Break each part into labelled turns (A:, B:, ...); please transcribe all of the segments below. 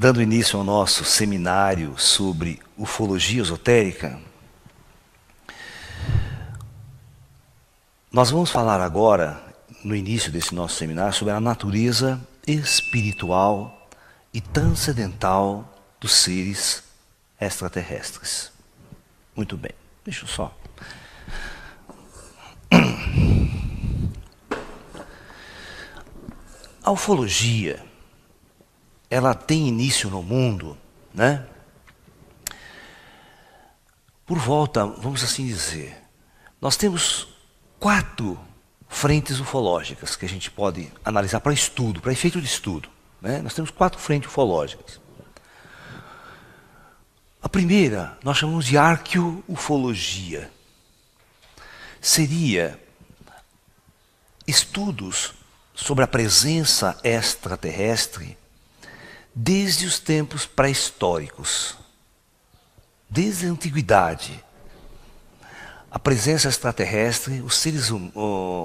A: dando início ao nosso seminário sobre ufologia esotérica, nós vamos falar agora, no início desse nosso seminário, sobre a natureza espiritual e transcendental dos seres extraterrestres. Muito bem, deixa eu só. A ufologia, ela tem início no mundo, né? Por volta, vamos assim dizer, nós temos 4 frentes ufológicas que a gente pode analisar para estudo, para efeito de estudo, né? Nós temos 4 frentes ufológicas. A primeira nós chamamos de arqueoufologia. Seria estudos sobre a presença extraterrestre desde os tempos pré-históricos, desde a antiguidade. A presença extraterrestre, os seres humanos,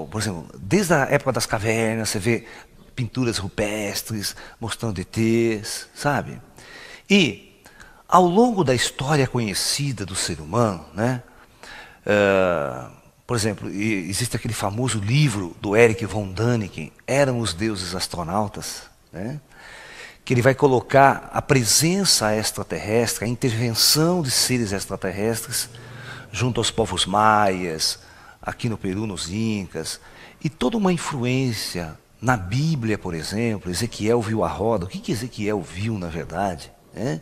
A: por exemplo, desde a época das cavernas, você vê pinturas rupestres mostrando ETs, sabe? E, ao longo da história conhecida do ser humano, né? Por exemplo, existe aquele famoso livro do Erich von Däniken, Eram os Deuses Astronautas, né? Que ele vai colocar a presença extraterrestre, a intervenção de seres extraterrestres junto aos povos maias, aqui no Peru, nos Incas, e toda uma influência na Bíblia, por exemplo. Ezequiel viu a roda. O que Ezequiel viu, na verdade, né?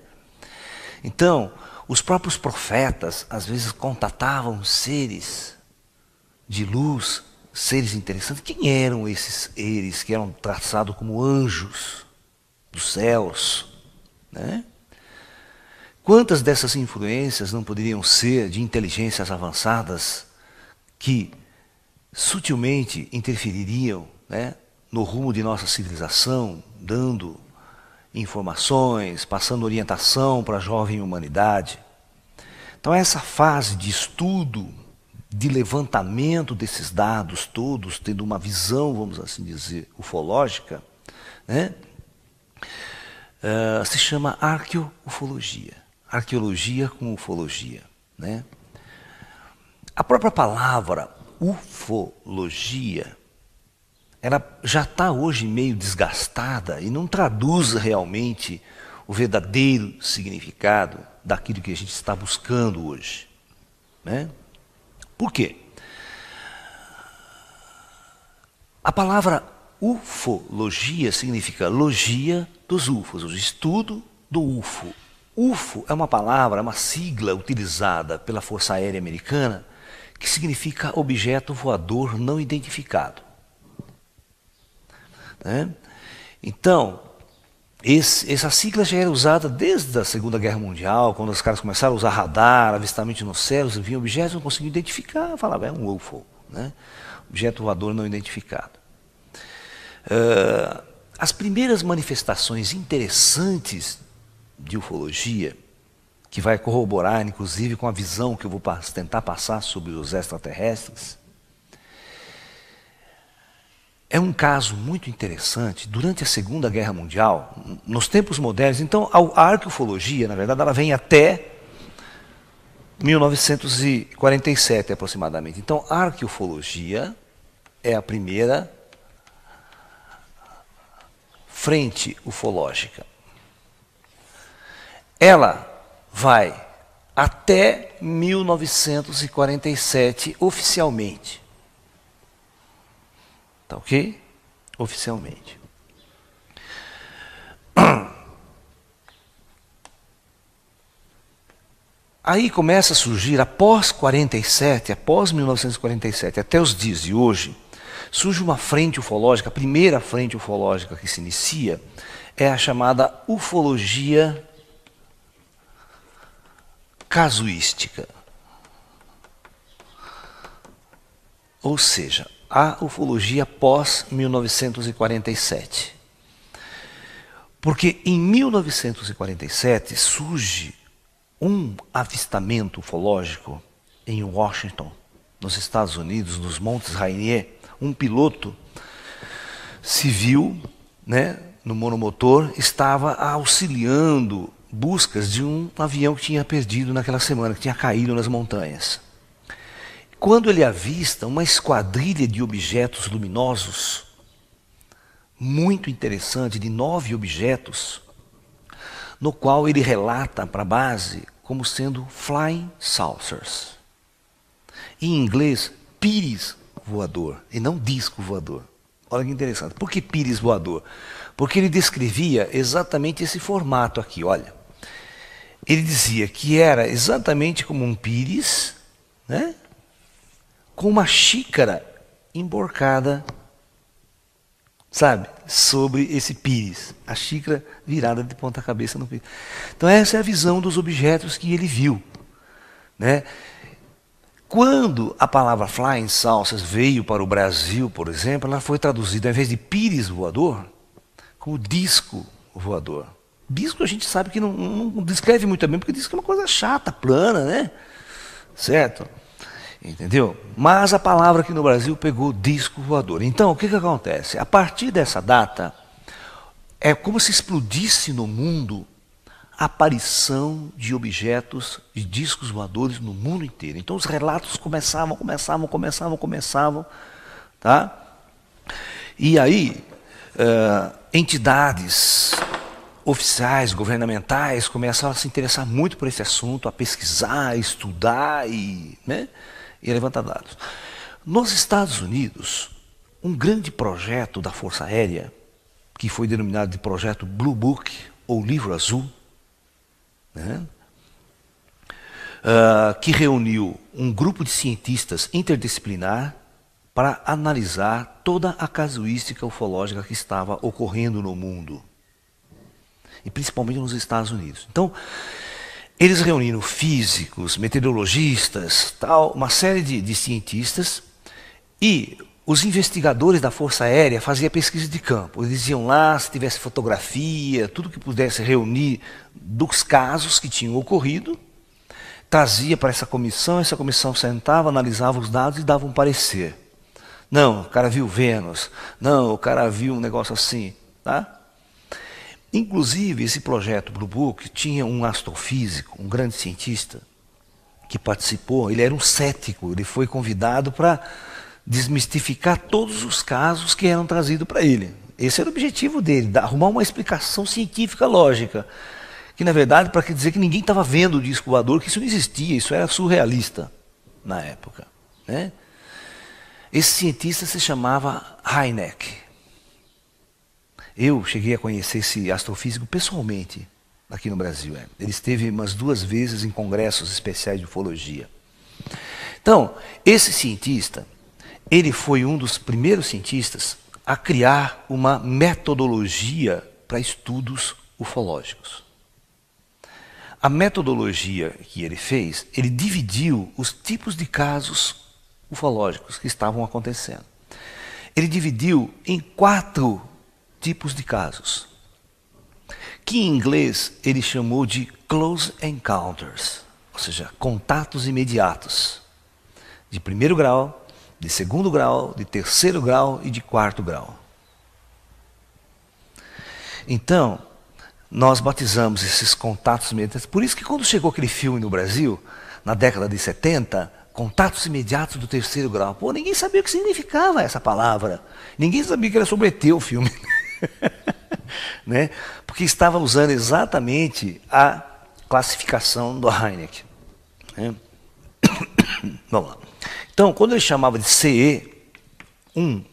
A: Então, os próprios profetas, às vezes, contatavam seres de luz, seres interessantes. Quem eram esses seres que eram traçados como anjos dos céus, né? Quantas dessas influências não poderiam ser de inteligências avançadas que sutilmente interfeririam, né, no rumo de nossa civilização, dando informações, passando orientação para a jovem humanidade? Então essa fase de estudo, de levantamento desses dados todos, tendo uma visão, vamos assim dizer, ufológica, né, se chama arqueoufologia. Arqueologia com ufologia, né? A própria palavra ufologia, ela já está hoje meio desgastada e não traduz realmente o verdadeiro significado daquilo que a gente está buscando hoje, né? Por quê? A palavra ufologia significa logia dos UFOs, o estudo do UFO. UFO é uma palavra, é uma sigla utilizada pela Força Aérea Americana que significa objeto voador não identificado, né? Então, essa sigla já era usada desde a Segunda Guerra Mundial, quando os caras começaram a usar radar, avistamento nos céus, vinham objetos, não conseguiam identificar, falavam, é um UFO, né? Objeto voador não identificado. As primeiras manifestações interessantes de ufologia, que vai corroborar, inclusive, com a visão que eu vou tentar passar sobre os extraterrestres, é um caso muito interessante. Durante a Segunda Guerra Mundial, nos tempos modernos, então a arqueufologia, na verdade, ela vem até 1947 aproximadamente. Então a arqueufologia é a primeira frente ufológica. Ela vai até 1947 oficialmente. Tá ok? Oficialmente. Aí começa a surgir, após 47, após 1947, até os dias de hoje, surge uma frente ufológica, a primeira frente ufológica que se inicia é a chamada ufologia casuística. Ou seja, a ufologia pós 1947. Porque em 1947 surge um avistamento ufológico em Washington, nos Estados Unidos, nos Montes Rainier. Um piloto civil, né, no monomotor, estava auxiliando buscas de um avião que tinha perdido naquela semana, que tinha caído nas montanhas. Quando ele avista uma esquadrilha de objetos luminosos, muito interessante, de 9 objetos, no qual ele relata para a base como sendo flying saucers. Em inglês, pires voador, e não disco voador. Olha que interessante. Por que pires voador? Porque ele descrevia exatamente esse formato aqui, olha. Ele dizia que era exatamente como um pires, né, com uma xícara emborcada, sabe, sobre esse pires. A xícara virada de ponta cabeça no pires. Então essa é a visão dos objetos que ele viu, né? Quando a palavra flying saucers veio para o Brasil, por exemplo, ela foi traduzida, ao invés de pires voador, como disco voador. Disco a gente sabe que não descreve muito bem, porque disco é uma coisa chata, plana, né? Certo? Entendeu? Mas a palavra aqui no Brasil pegou disco voador. Então, o que acontece? A partir dessa data, é como se explodisse no mundo a aparição de objetos, de discos voadores no mundo inteiro. Então os relatos começavam, tá? E aí, entidades oficiais, governamentais, começaram a se interessar muito por esse assunto, a pesquisar, a estudar e, né, e levantar dados. Nos Estados Unidos, um grande projeto da Força Aérea, que foi denominado de projeto Blue Book, ou Livro Azul, né, que reuniu um grupo de cientistas interdisciplinar para analisar toda a casuística ufológica que estava ocorrendo no mundo, e principalmente nos Estados Unidos. Então, eles reuniram físicos, meteorologistas, tal, uma série de cientistas, e os investigadores da Força Aérea faziam pesquisa de campo. Eles iam lá, se tivesse fotografia, tudo que pudesse reunir dos casos que tinham ocorrido, trazia para essa comissão sentava, analisava os dados e dava um parecer. Não, o cara viu Vênus. Não, o cara viu um negócio assim. Tá? Inclusive, esse projeto Blue Book tinha um astrofísico, um grande cientista, que participou. Ele era um cético, ele foi convidado para desmistificar todos os casos que eram trazidos para ele. Esse era o objetivo dele, arrumar uma explicação científica lógica. Que, na verdade, para dizer que ninguém estava vendo o disco voador, que isso não existia, isso era surrealista na época. Né? Esse cientista se chamava Hynek. Eu cheguei a conhecer esse astrofísico pessoalmente aqui no Brasil. Ele esteve umas 2 vezes em congressos especiais de ufologia. Então, esse cientista, ele foi um dos primeiros cientistas a criar uma metodologia para estudos ufológicos. A metodologia que ele fez, ele dividiu os tipos de casos ufológicos que estavam acontecendo. Ele dividiu em 4 tipos de casos, que em inglês ele chamou de close encounters, ou seja, contatos imediatos, de 1º grau, de 2º grau, de 3º grau e de 4º grau. Então, nós batizamos esses contatos imediatos. Por isso que quando chegou aquele filme no Brasil, na década de 70, contatos imediatos do 3º grau, pô, ninguém sabia o que significava essa palavra. Ninguém sabia que era sobre ET o filme. Né? Porque estava usando exatamente a classificação do Hynek. Né? Vamos lá. Então, quando ele chamava de CE1,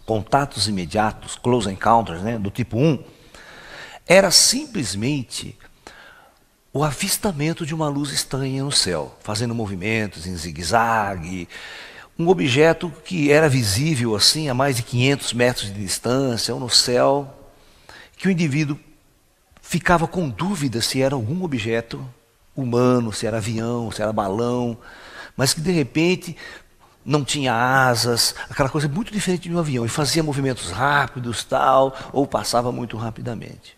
A: contatos imediatos, close encounters, né, do tipo 1, era simplesmente o avistamento de uma luz estranha no céu, fazendo movimentos em zigue-zague, um objeto que era visível assim a mais de 500 metros de distância, ou no céu, que o indivíduo ficava com dúvida se era algum objeto humano, se era avião, se era balão, mas que de repente não tinha asas, aquela coisa muito diferente de um avião, e fazia movimentos rápidos, tal, ou passava muito rapidamente.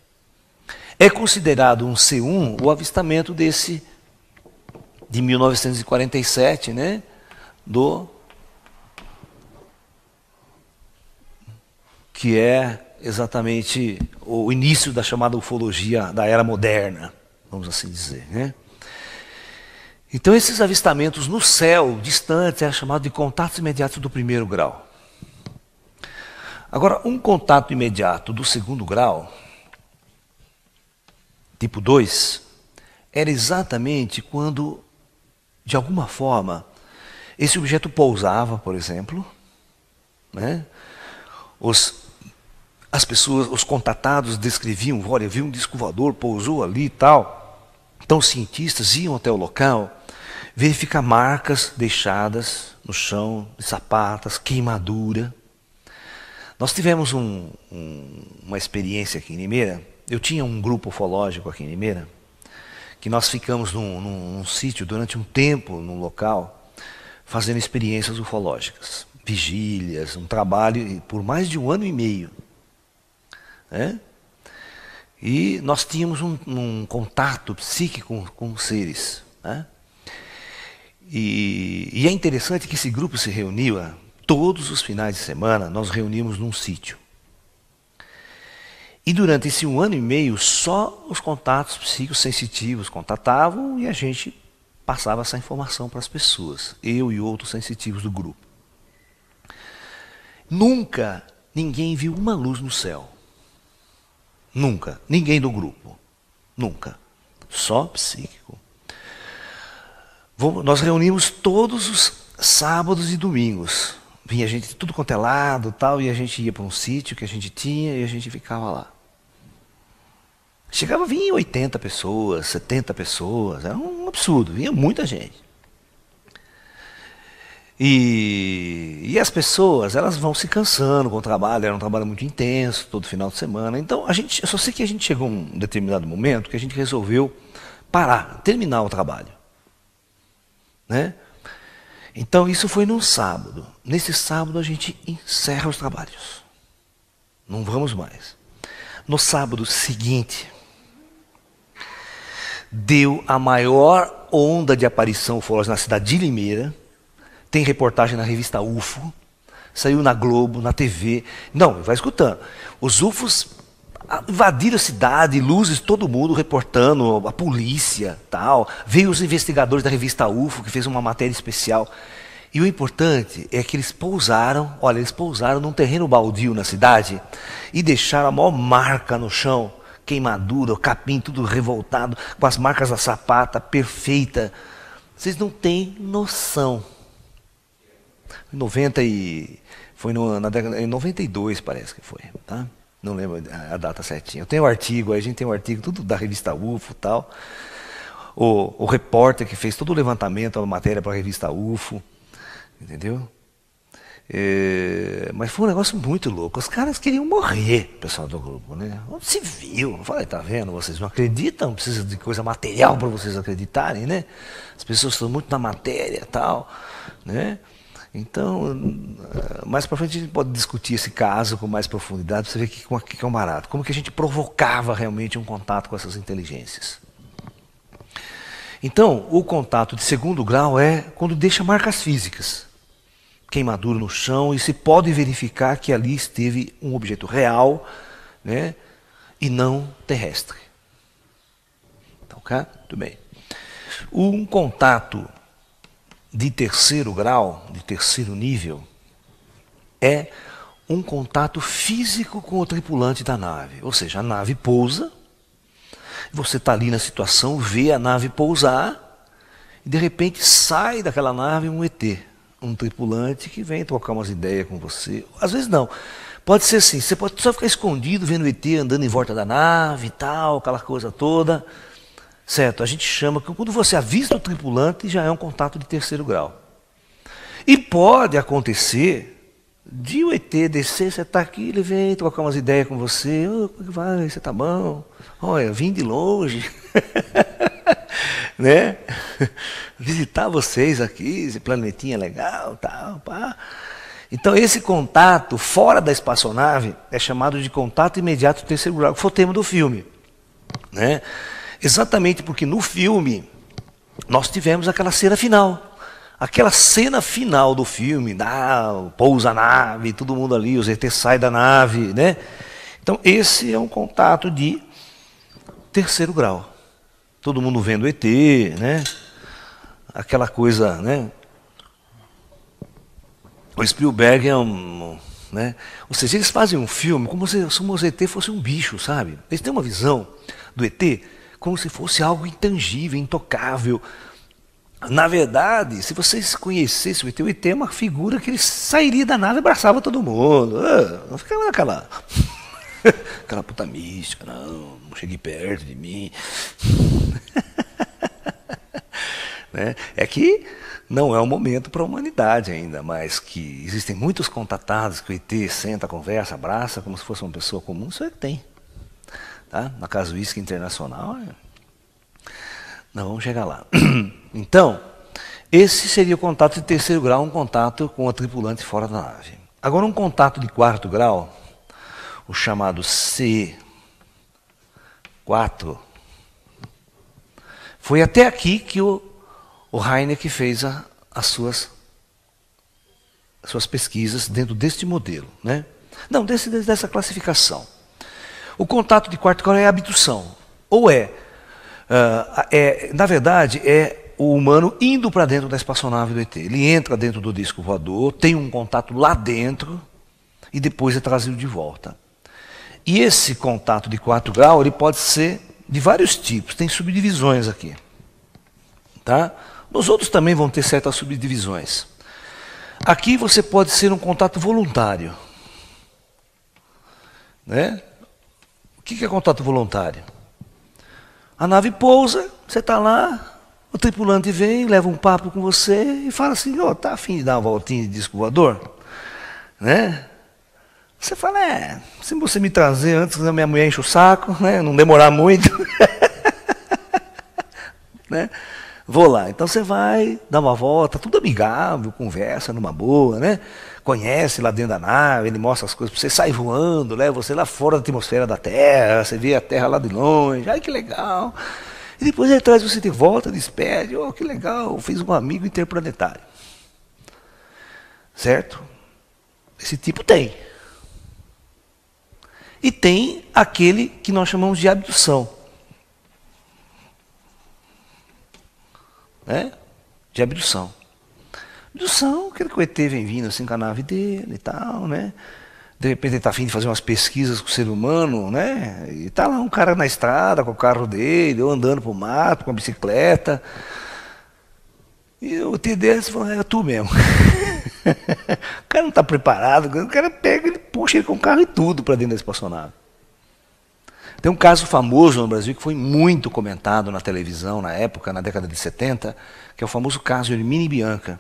A: É considerado um C1 o avistamento desse, de 1947, né, que é exatamente o início da chamada ufologia da era moderna, vamos assim dizer, né? Então esses avistamentos no céu, distantes, é chamado de contatos imediatos do primeiro grau. Agora, um contato imediato do segundo grau, tipo 2, era exatamente quando, de alguma forma, esse objeto pousava, por exemplo, né? As pessoas, os contatados descreviam, olha, viu um disco voador, pousou ali e tal. Então os cientistas iam até o local, verificar marcas deixadas no chão, de sapatas, queimadura. Nós tivemos uma experiência aqui em Limeira. Eu tinha um grupo ufológico aqui em Limeira, que nós ficamos num sítio durante um tempo, num local, fazendo experiências ufológicas, vigílias, um trabalho por mais de 1 ano e meio. Né? E nós tínhamos um contato psíquico com seres. Né? E é interessante que esse grupo se reunia todos os finais de semana, nós reuníamos num sítio. E durante esse 1 ano e meio, só os contatos psíquicos sensitivos contatavam e a gente passava essa informação para as pessoas, eu e outros sensitivos do grupo. Nunca ninguém viu uma luz no céu. Nunca. Ninguém do grupo. Nunca. Só psíquico. Nós reunimos todos os sábados e domingos. Vinha gente tudo quanto é lado, tal, e a gente ia para um sítio que a gente tinha e a gente ficava lá. Chegava, vinha 80 pessoas, 70 pessoas, era um absurdo, vinha muita gente. E as pessoas, elas vão se cansando com o trabalho, era um trabalho muito intenso, todo final de semana. Então, eu só sei que a gente chegou a um determinado momento que a gente resolveu parar, terminar o trabalho. Né? Então, isso foi num sábado. Nesse sábado, a gente encerra os trabalhos. Não vamos mais. No sábado seguinte, deu a maior onda de aparição ufológica na cidade de Limeira. Tem reportagem na revista UFO, saiu na Globo, na TV. Não, vai escutando. Os UFOs invadiram a cidade, luzes, todo mundo reportando, a polícia, tal. Veio os investigadores da revista UFO, que fez uma matéria especial. E o importante é que eles pousaram num terreno baldio na cidade e deixaram a maior marca no chão, queimadura, o capim tudo revoltado, com as marcas da sapata perfeita. Vocês não têm noção. Em 92 parece que foi, tá? Não lembro a data certinha. Eu tenho um artigo, a gente tem um artigo tudo da revista UFO e tal. O repórter que fez todo o levantamento, a matéria para a revista UFO, entendeu? Mas foi um negócio muito louco. Os caras queriam morrer, o pessoal do grupo, né? Onde se viu? Eu falei, tá vendo? Vocês não acreditam, precisa de coisa material para vocês acreditarem, né? As pessoas estão muito na matéria e tal, né? Então, mais para frente a gente pode discutir esse caso com mais profundidade, para você ver que é um barato. Como que a gente provocava realmente um contato com essas inteligências. Então, o contato de segundo grau é quando deixa marcas físicas. Queimadura no chão, e se pode verificar que ali esteve um objeto real, né, e não terrestre. Então, ok? Tudo bem. Um contato de terceiro grau, de terceiro nível, é um contato físico com o tripulante da nave. Ou seja, a nave pousa, você está ali na situação, vê a nave pousar, e de repente sai daquela nave um ET, um tripulante que vem trocar umas ideias com você. Às vezes não. Pode ser assim, você pode só ficar escondido vendo o ET andando em volta da nave e tal, aquela coisa toda. Certo, a gente chama que quando você avista o tripulante já é um contato de terceiro grau. E pode acontecer de o ET descer, você está aqui, ele vem trocar umas ideias com você. Oh, como é que vai? Você está bom? Olha, vim de longe. Né? Visitar vocês aqui, esse planetinha legal, tal, pá. Então esse contato fora da espaçonave é chamado de contato imediato de terceiro grau, que foi o tema do filme. Né? Exatamente porque no filme nós tivemos aquela cena final. Aquela cena final do filme, pousa a nave, todo mundo ali, os ET saem da nave, né? Então, esse é um contato de terceiro grau. Todo mundo vendo ET, né? Aquela coisa, né? O Spielberg é né? Ou seja, eles fazem um filme como se o ET fosse um bicho, sabe? Eles têm uma visão do ET como se fosse algo intangível, intocável. Na verdade, se vocês conhecessem o ET é uma figura que ele sairia da nave e abraçava todo mundo. Não ficava naquela aquela puta mística, não chegue perto de mim. Né? É que não é o momento para a humanidade ainda, mas que existem muitos contatados que o ET senta, conversa, abraça, como se fosse uma pessoa comum, isso é que tem. Tá? Na casuística internacional, não vamos chegar lá. Então, esse seria o contato de terceiro grau, um contato com a tripulante fora da nave. Agora, um contato de quarto grau, o chamado C4, foi até aqui que o Hynek fez as suas pesquisas dentro deste modelo, né? Não, dessa classificação. O contato de quarto grau é a abdução, ou na verdade, é o humano indo para dentro da espaçonave do ET. Ele entra dentro do disco voador, tem um contato lá dentro e depois é trazido de volta. E esse contato de quarto grau, ele pode ser de vários tipos, tem subdivisões aqui. Tá? Nos outros também vão ter certas subdivisões. Aqui você pode ser um contato voluntário. Né? O que é contato voluntário? A nave pousa, você está lá, o tripulante vem, leva um papo com você e fala assim, tá a fim de dar uma voltinha de disco voador? Né? Você fala, se você me trazer antes, a minha mulher enche o saco, né? Não demorar muito. Né? Vou lá. Então você vai, dá uma volta, tudo amigável, conversa numa boa, né? Conhece lá dentro da nave, ele mostra as coisas, você sai voando, leva você lá fora da atmosfera da Terra, você vê a Terra lá de longe, ai que legal. E depois ele traz você de volta, despede, que legal, fiz um amigo interplanetário. Certo? Esse tipo tem. E tem aquele que nós chamamos de abdução. Né? De abdução. Abdução, aquele que o ET vem vindo assim com a nave dele e tal, né? De repente ele está afim de fazer umas pesquisas com o ser humano, né? E está lá um cara na estrada com o carro dele, ou andando para o mato com a bicicleta. E o ET dele fala, é tu mesmo. O cara não está preparado, o cara pega, ele puxa ele com o carro e tudo para dentro da espaçonave. Tem um caso famoso no Brasil que foi muito comentado na televisão na época, na década de 70, que é o famoso caso Hermínio e Bianca.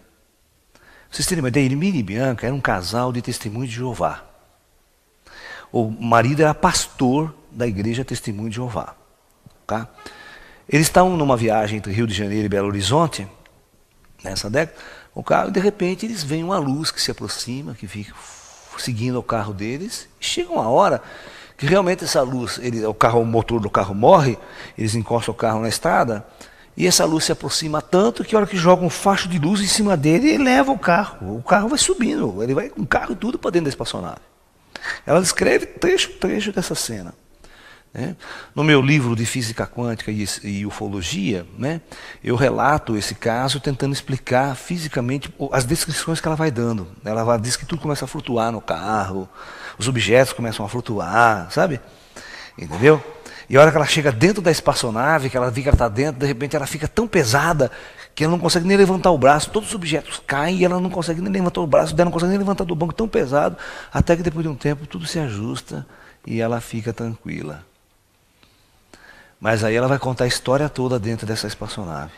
A: Vocês terem uma ideia, Hermínio e Bianca era um casal de testemunhos de Jeová. O marido era pastor da igreja Testemunho de Jeová. Tá? Eles estavam numa viagem entre Rio de Janeiro e Belo Horizonte, nessa década, o carro, e de repente eles veem uma luz que se aproxima, que fica seguindo o carro deles, e chega uma hora que realmente essa luz, o motor do carro morre, eles encostam o carro na estrada, e essa luz se aproxima tanto que a hora que joga um facho de luz em cima dele, ele leva o carro vai subindo, ele vai com o carro e tudo para dentro da espaçonave. Ela descreve trecho dessa cena. Né? No meu livro de Física Quântica e Ufologia, né, eu relato esse caso tentando explicar fisicamente as descrições que ela vai dando. Ela diz que tudo começa a flutuar no carro, os objetos começam a flutuar, sabe? Entendeu? E a hora que ela chega dentro da espaçonave, que ela vê que ela está dentro, de repente ela fica tão pesada que ela não consegue nem levantar o braço, todos os objetos caem e ela não consegue nem levantar o braço, ela não consegue nem levantar do banco, tão pesado, até que depois de um tempo tudo se ajusta e ela fica tranquila. Mas aí ela vai contar a história toda dentro dessa espaçonave.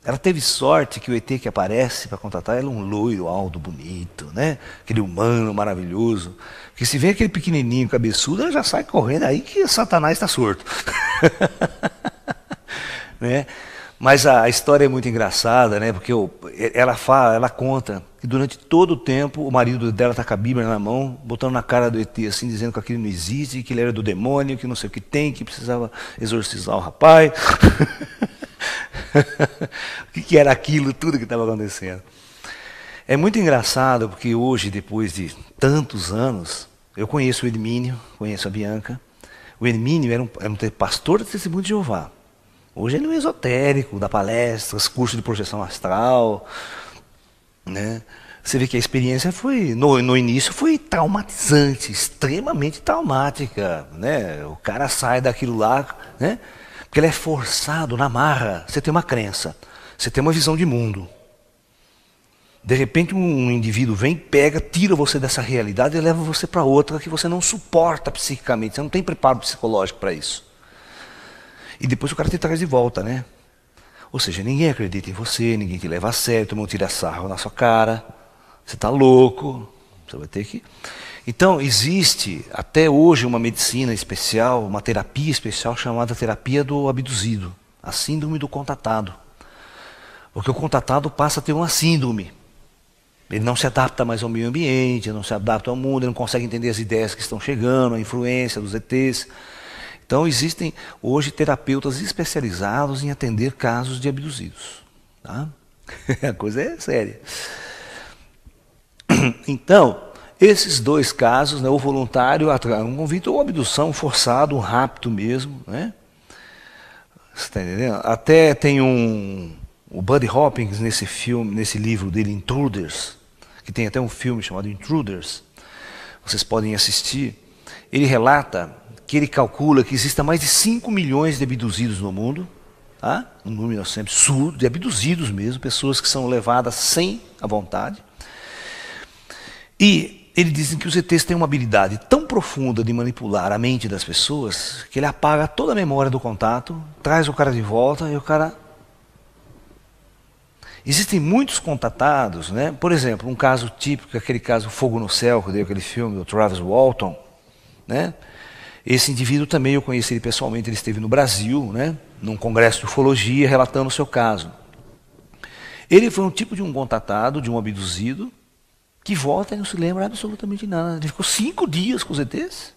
A: Ela teve sorte que o ET que aparece para contatar ela é um loiro, alto, bonito, né? Aquele humano maravilhoso. Que se vê aquele pequenininho cabeçudo, ela já sai correndo aí que Satanás está surto. Né? Mas a história é muito engraçada, né? Porque ela conta que durante todo o tempo o marido dela está com a Bíblia na mão, botando na cara do ET assim, dizendo que aquilo não existe, que ele era do demônio, que não sei o que tem, que precisava exorcizar o rapaz. O que era aquilo, tudo que estava acontecendo. É muito engraçado porque hoje, depois de tantos anos, Eu conheço o Hermínio, conheço a Bianca. O Hermínio era um pastor de Testemunho de Jeová. Hoje ele é um esotérico, dá palestras, curso de projeção astral, né? Você vê que a experiência foi, no início, foi traumatizante, extremamente traumática, né? O cara sai daquilo lá, né? Porque ele é forçado na marra. Você tem uma crença, você tem uma visão de mundo. De repente um indivíduo vem, pega, tira você dessa realidade e leva você para outra que você não suporta psiquicamente, você não tem preparo psicológico para isso. E depois o cara te traz de volta, né? Ou seja, ninguém acredita em você, ninguém te leva a sério, todo mundo tira sarro na sua cara, você está louco, você vai ter que... Então, existe até hoje uma medicina especial, uma terapia especial chamada terapia do abduzido, a síndrome do contatado. Porque o contatado passa a ter uma síndrome. Ele não se adapta mais ao meio ambiente, não se adapta ao mundo, ele não consegue entender as ideias que estão chegando, a influência dos ETs. Então existem hoje terapeutas especializados em atender casos de abduzidos. Tá? A coisa é séria. Então, esses dois casos, né, o voluntário, um convite ou abdução forçado, um rapto mesmo, né? Você está entendendo? Até tem o Buddy Hopkins nesse filme, nesse livro dele, Intruders, que tem até um filme chamado Intruders, vocês podem assistir. Ele relata que ele calcula que existem mais de 5 milhões de abduzidos no mundo, tá? Um número sempre absurdo, de abduzidos mesmo, pessoas que são levadas sem a vontade. E ele diz que os ETs têm uma habilidade tão profunda de manipular a mente das pessoas que ele apaga toda a memória do contato, traz o cara de volta e o cara... Existem muitos contatados, né? Por exemplo, um caso típico, aquele caso Fogo no Céu, que deu aquele filme do Travis Walton, né? Esse indivíduo também eu conheci ele pessoalmente, ele esteve no Brasil, né? Num congresso de ufologia, relatando o seu caso. Ele foi um tipo de um contatado, de um abduzido, que volta e não se lembra absolutamente nada. Ele ficou 5 dias com os ETs.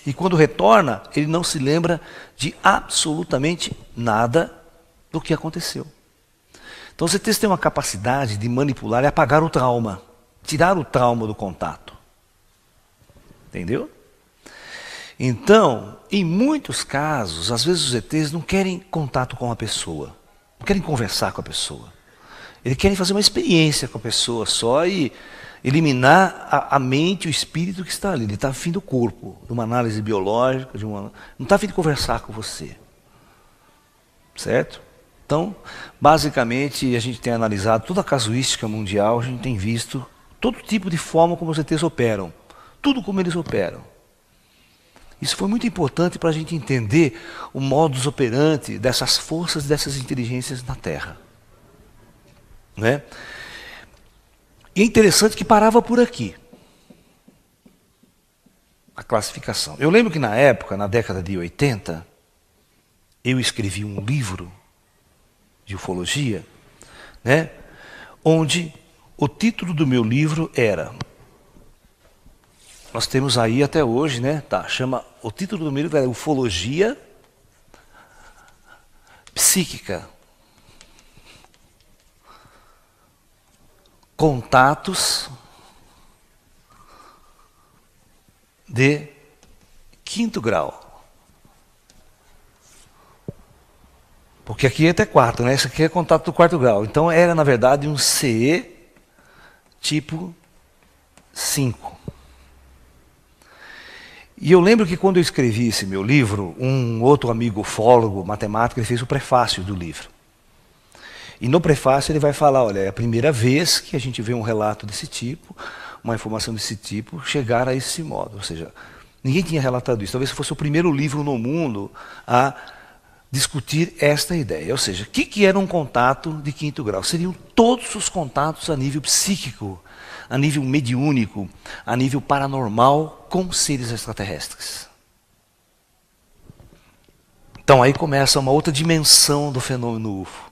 A: E quando retorna, ele não se lembra de absolutamente nada do que aconteceu. Então os ETs têm uma capacidade de manipular e apagar o trauma, tirar o trauma do contato. Entendeu? Então, em muitos casos, às vezes os ETs não querem contato com a pessoa, não querem conversar com a pessoa. Eles querem fazer uma experiência com a pessoa só e eliminar a mente, o espírito que está ali. Ele está afim do corpo, de uma análise biológica, não está afim de conversar com você. Certo? Então, basicamente, a gente tem analisado toda a casuística mundial, a gente tem visto todo tipo de forma como os ETs operam, tudo como eles operam. Isso foi muito importante para a gente entender o modus operandi dessas forças, dessas inteligências na Terra. Né? E é interessante que parava por aqui a classificação. Eu lembro que na época, na década de 80, eu escrevi um livro de ufologia, né, onde o título do meu livro era... Nós temos aí até hoje, né? Tá, o título do meu livro é Ufologia Psíquica. Contatos de 5º grau. Porque aqui é até 4, né? Isso aqui é contato do 4º grau. Então era, na verdade, um CE tipo 5. E eu lembro que quando eu escrevi esse meu livro, um outro amigo ufólogo, matemático, ele fez o prefácio do livro. E no prefácio ele vai falar, olha, é a primeira vez que a gente vê um relato desse tipo, uma informação desse tipo, chegar a esse modo. Ou seja, ninguém tinha relatado isso. Talvez fosse o primeiro livro no mundo a discutir esta ideia. Ou seja, o que era um contato de 5º grau? Seriam todos os contatos a nível psíquico, a nível mediúnico, a nível paranormal com seres extraterrestres. Então aí começa uma outra dimensão do fenômeno UFO.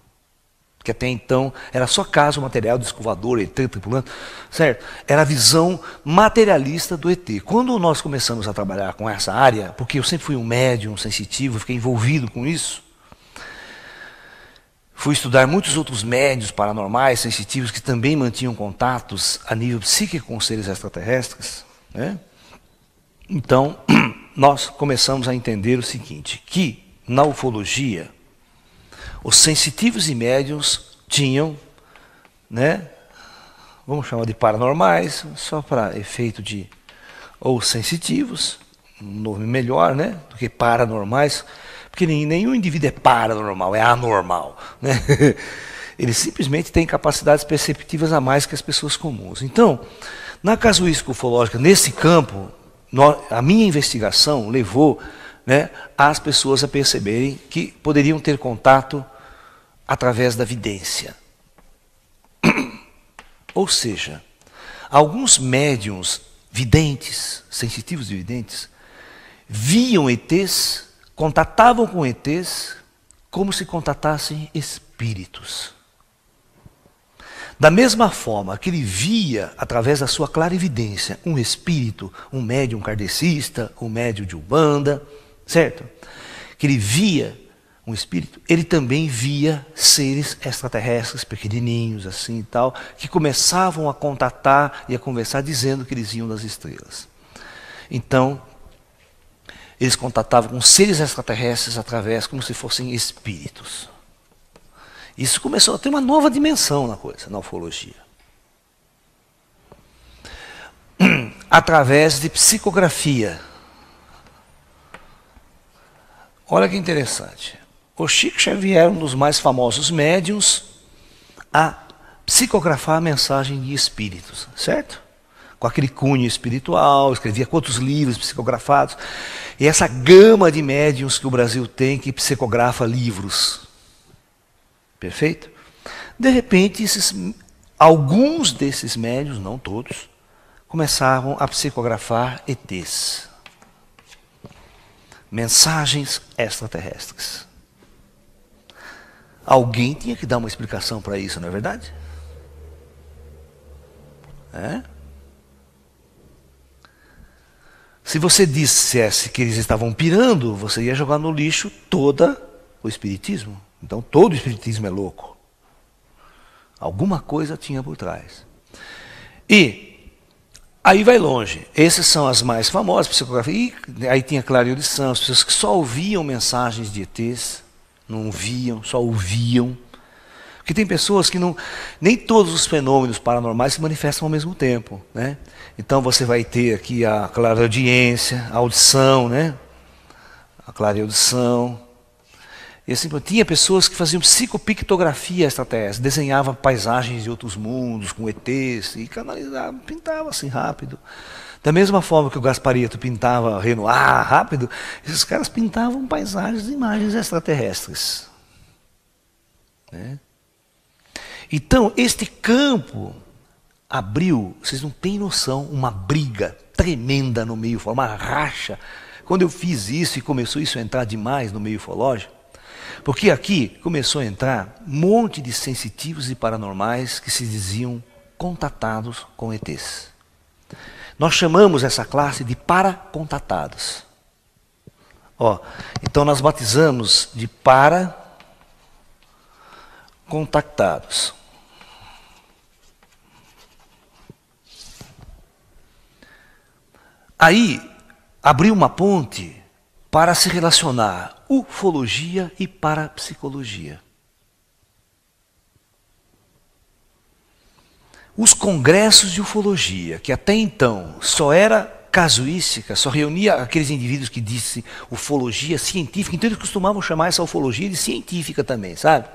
A: Que até então era só caso material, disco voador, ET, tripulante, certo? Era a visão materialista do ET. Quando nós começamos a trabalhar com essa área, porque eu sempre fui um médium sensitivo, fiquei envolvido com isso, fui estudar muitos outros médiuns paranormais, sensitivos, que também mantinham contatos a nível psíquico com seres extraterrestres, né? Então, nós começamos a entender o seguinte, que na ufologia, os sensitivos e médiuns tinham, né, vamos chamar de paranormais, só para efeito de, ou sensitivos, um nome melhor, né, do que paranormais, porque nenhum indivíduo é paranormal, é anormal, né? Ele simplesmente tem capacidades perceptivas a mais que as pessoas comuns. Então, na casuística ufológica, nesse campo, a minha investigação levou, né, as pessoas a perceberem que poderiam ter contato através da vidência. Ou seja, alguns médiuns videntes, sensitivos e videntes, viam ETs, contatavam com ETs, como se contatassem espíritos. Da mesma forma que ele via, através da sua clarividência, um espírito, um médium kardecista, um médium de Umbanda, certo? Que ele via um espírito, ele também via seres extraterrestres, pequenininhos, assim e tal, que começavam a contatar e a conversar, dizendo que eles iam das estrelas. Então, eles contatavam com seres extraterrestres através, como se fossem espíritos. Isso começou a ter uma nova dimensão na coisa, na ufologia. Através de psicografia. Olha que interessante. O Chico Xavier, um dos mais famosos médiuns, a psicografar a mensagem de espíritos, certo? Com aquele cunho espiritual, escrevia quantos livros psicografados. E essa gama de médiuns que o Brasil tem que psicografa livros. Perfeito? De repente, alguns desses médiuns, não todos, começavam a psicografar ETs. Mensagens extraterrestres. Alguém tinha que dar uma explicação para isso, não é verdade? É? Se você dissesse que eles estavam pirando, você ia jogar no lixo todo o espiritismo. Então todo o espiritismo é louco. Alguma coisa tinha por trás. E aí vai longe. Essas são as mais famosas, psicografia. E aí tinha clareaudição, as pessoas que só ouviam mensagens de ETs, não viam, só ouviam. Porque tem pessoas que não, nem todos os fenômenos paranormais se manifestam ao mesmo tempo, né? Então você vai ter aqui a clareaudiência, a audição, né? A clareaudição. E assim, tinha pessoas que faziam psicopictografia extraterrestre, desenhavam paisagens de outros mundos com ETs e canalizavam, pintava assim rápido. Da mesma forma que o Gasparito pintava Renoir rápido, esses caras pintavam paisagens e imagens extraterrestres. Né? Então, este campo abriu, vocês não têm noção, uma briga tremenda no meio ufológico, uma racha. Quando eu fiz isso e começou isso a entrar demais no meio ufológico, porque aqui começou a entrar um monte de sensitivos e paranormais que se diziam contatados com ETs. Nós chamamos essa classe de paracontatados. Ó, então nós batizamos de paracontatados. Aí abriu uma ponte para se relacionar ufologia e parapsicologia. Os congressos de ufologia, que até então só era casuística, só reunia aqueles indivíduos que dissem ufologia científica, então eles costumavam chamar essa ufologia de científica também, sabe?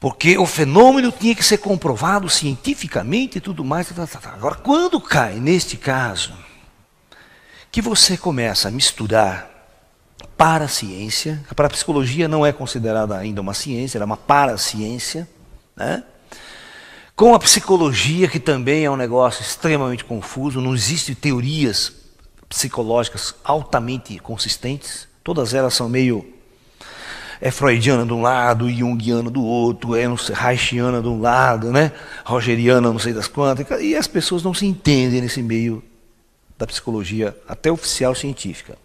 A: Porque o fenômeno tinha que ser comprovado cientificamente e tudo mais. Agora, quando cai neste caso, que você começa a misturar paraciência, a parapsicologia não é considerada ainda uma ciência, ela é uma paraciência, né? Com a psicologia, que também é um negócio extremamente confuso, não existem teorias psicológicas altamente consistentes, todas elas são meio freudiana de um lado, junguiana do outro, reichiana de um lado, né? Rogeriana não sei das quantas, e as pessoas não se entendem nesse meio da psicologia, até oficial científica.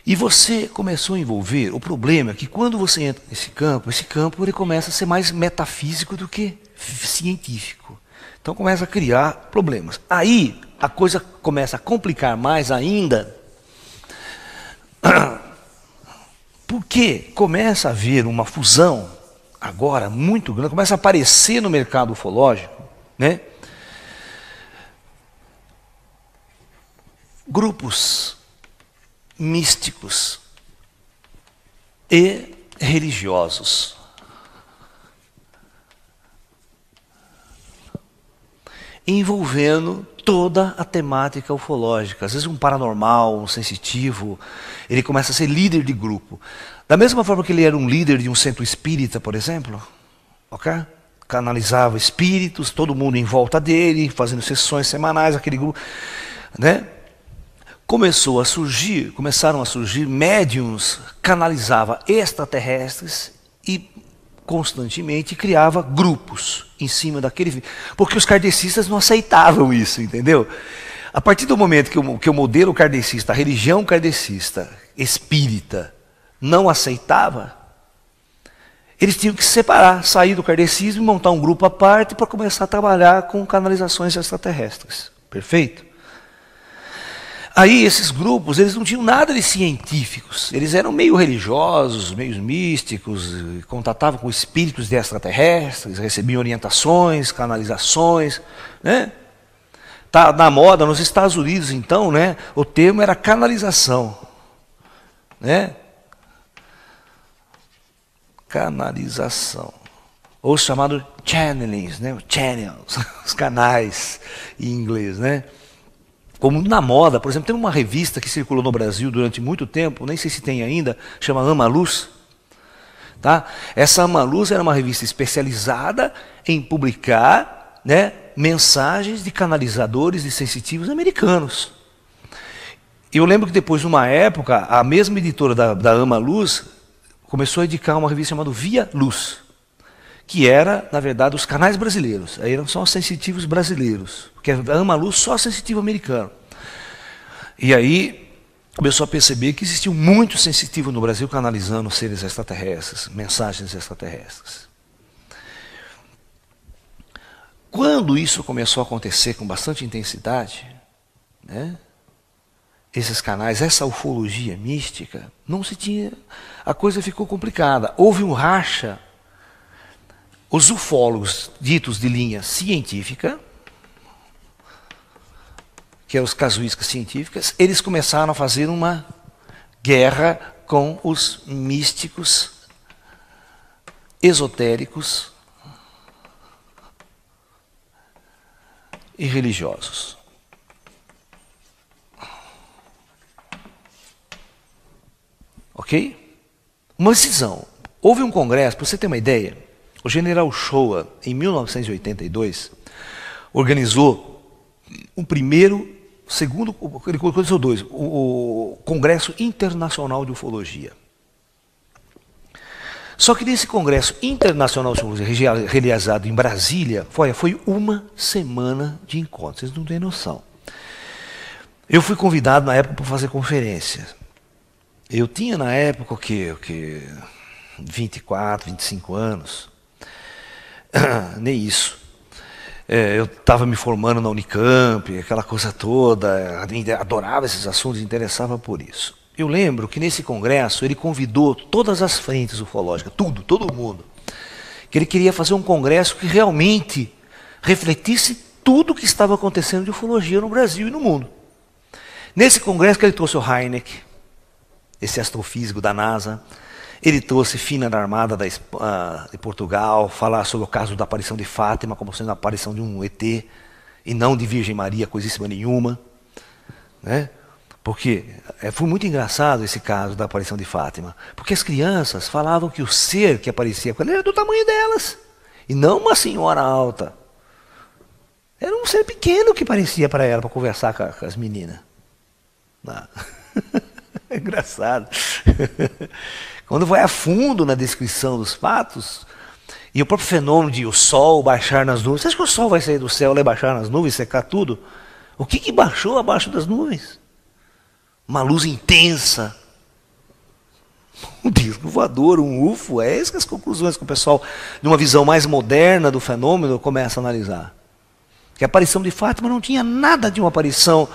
A: E você começou a envolver, o problema é que quando você entra nesse campo, esse campo ele começa a ser mais metafísico do que científico. Então começa a criar problemas. Aí a coisa começa a complicar mais ainda, porque começa a haver uma fusão agora muito grande, começa a aparecer no mercado ufológico, né? Grupos místicos e religiosos. Envolvendo toda a temática ufológica. Às vezes um paranormal, um sensitivo, ele começa a ser líder de grupo. Da mesma forma que ele era um líder de um centro espírita, por exemplo, ok? Canalizava espíritos, todo mundo em volta dele, fazendo sessões semanais, aquele grupo, né? Começaram a surgir médiums, canalizava extraterrestres e constantemente criava grupos em cima daquele... Porque os kardecistas não aceitavam isso, entendeu? A partir do momento que o modelo kardecista, a religião kardecista, espírita, não aceitava, eles tinham que se separar, sair do kardecismo e montar um grupo à parte para começar a trabalhar com canalizações extraterrestres. Perfeito? Aí esses grupos, eles não tinham nada de científicos, eles eram meio religiosos, meio místicos, contatavam com espíritos de extraterrestres, recebiam orientações, canalizações, né? Tá na moda nos Estados Unidos, então, né? O termo era canalização, né? Canalização, ou chamado channelings, né? Channels, os canais em inglês, né? Como na moda, por exemplo, tem uma revista que circulou no Brasil durante muito tempo, nem sei se tem ainda, chama Ama Luz. Tá? Essa Ama Luz era uma revista especializada em publicar, né, mensagens de canalizadores e sensitivos americanos. Eu lembro que depois, numa época, a mesma editora da Ama Luz começou a editar uma revista chamada Via Luz, que era, na verdade, os canais brasileiros. Aí eram só os sensitivos brasileiros, porque a Ama Luz só sensitivo americano. E aí começou a perceber que existiam muitos sensitivos no Brasil canalizando seres extraterrestres, mensagens extraterrestres. Quando isso começou a acontecer com bastante intensidade, né, esses canais, essa ufologia mística, não se tinha, a coisa ficou complicada. Houve um racha. Os ufólogos ditos de linha científica, que são os casuísticas científicas, eles começaram a fazer uma guerra com os místicos, esotéricos e religiosos. Ok? Uma decisão. Houve um congresso, para você ter uma ideia, o general Shoa, em 1982, organizou ele organizou dois, o Congresso Internacional de Ufologia. Só que nesse Congresso Internacional de Ufologia, realizado em Brasília, foi uma semana de encontros, vocês não têm noção. Eu fui convidado na época para fazer conferência. Eu tinha na época o quê? 24, 25 anos. Nem isso. Eu estava me formando na Unicamp, aquela coisa toda, adorava esses assuntos, interessava por isso. Eu lembro que nesse congresso ele convidou todas as frentes ufológicas, todo mundo, que ele queria fazer um congresso que realmente refletisse tudo o que estava acontecendo de ufologia no Brasil e no mundo. Nesse congresso que ele trouxe o Heineck, esse astrofísico da NASA, ele trouxe Fina da Armada de Portugal, falar sobre o caso da aparição de Fátima, como sendo a aparição de um ET, e não de Virgem Maria, coisíssima nenhuma. Né? Porque foi muito engraçado esse caso da aparição de Fátima, porque as crianças falavam que o ser que aparecia com ela era do tamanho delas, e não uma senhora alta. Era um ser pequeno que parecia para ela, para conversar com as meninas. É engraçado. Quando vai a fundo na descrição dos fatos, e o próprio fenômeno de o sol baixar nas nuvens, você acha que o sol vai sair do céu e baixar nas nuvens, secar tudo? O que baixou abaixo das nuvens? Uma luz intensa. Um disco voador, um UFO, é essas as conclusões que o pessoal, de uma visão mais moderna do fenômeno, começa a analisar. Que a aparição de Fátima não tinha nada de uma aparição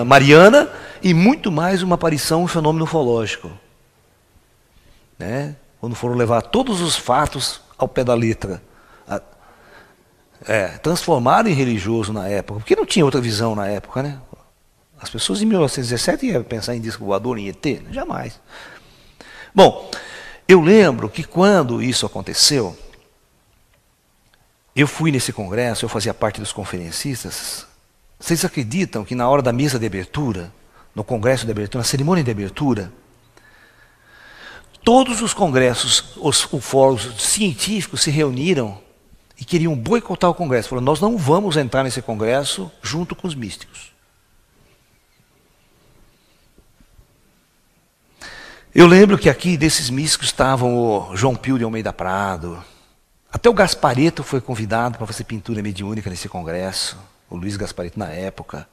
A: mariana e muito mais uma aparição, um fenômeno ufológico. Né? Quando foram levar todos os fatos ao pé da letra. Transformaram em religioso na época, porque não tinha outra visão na época, né? As pessoas em 1917 iam pensar em disco voador, em ET? Jamais. Bom, eu lembro que quando isso aconteceu, eu fui nesse congresso, eu fazia parte dos conferencistas. Vocês acreditam que na hora da mesa de abertura, no congresso de abertura, na cerimônia de abertura, todos os congressos, os ufólogos científicos se reuniram e queriam boicotar o congresso. Falaram, nós não vamos entrar nesse congresso junto com os místicos. Eu lembro que aqui desses místicos estavam o João Pio de Almeida Prado, até o Gasparetto foi convidado para fazer pintura mediúnica nesse congresso, o Luiz Gasparetto na época.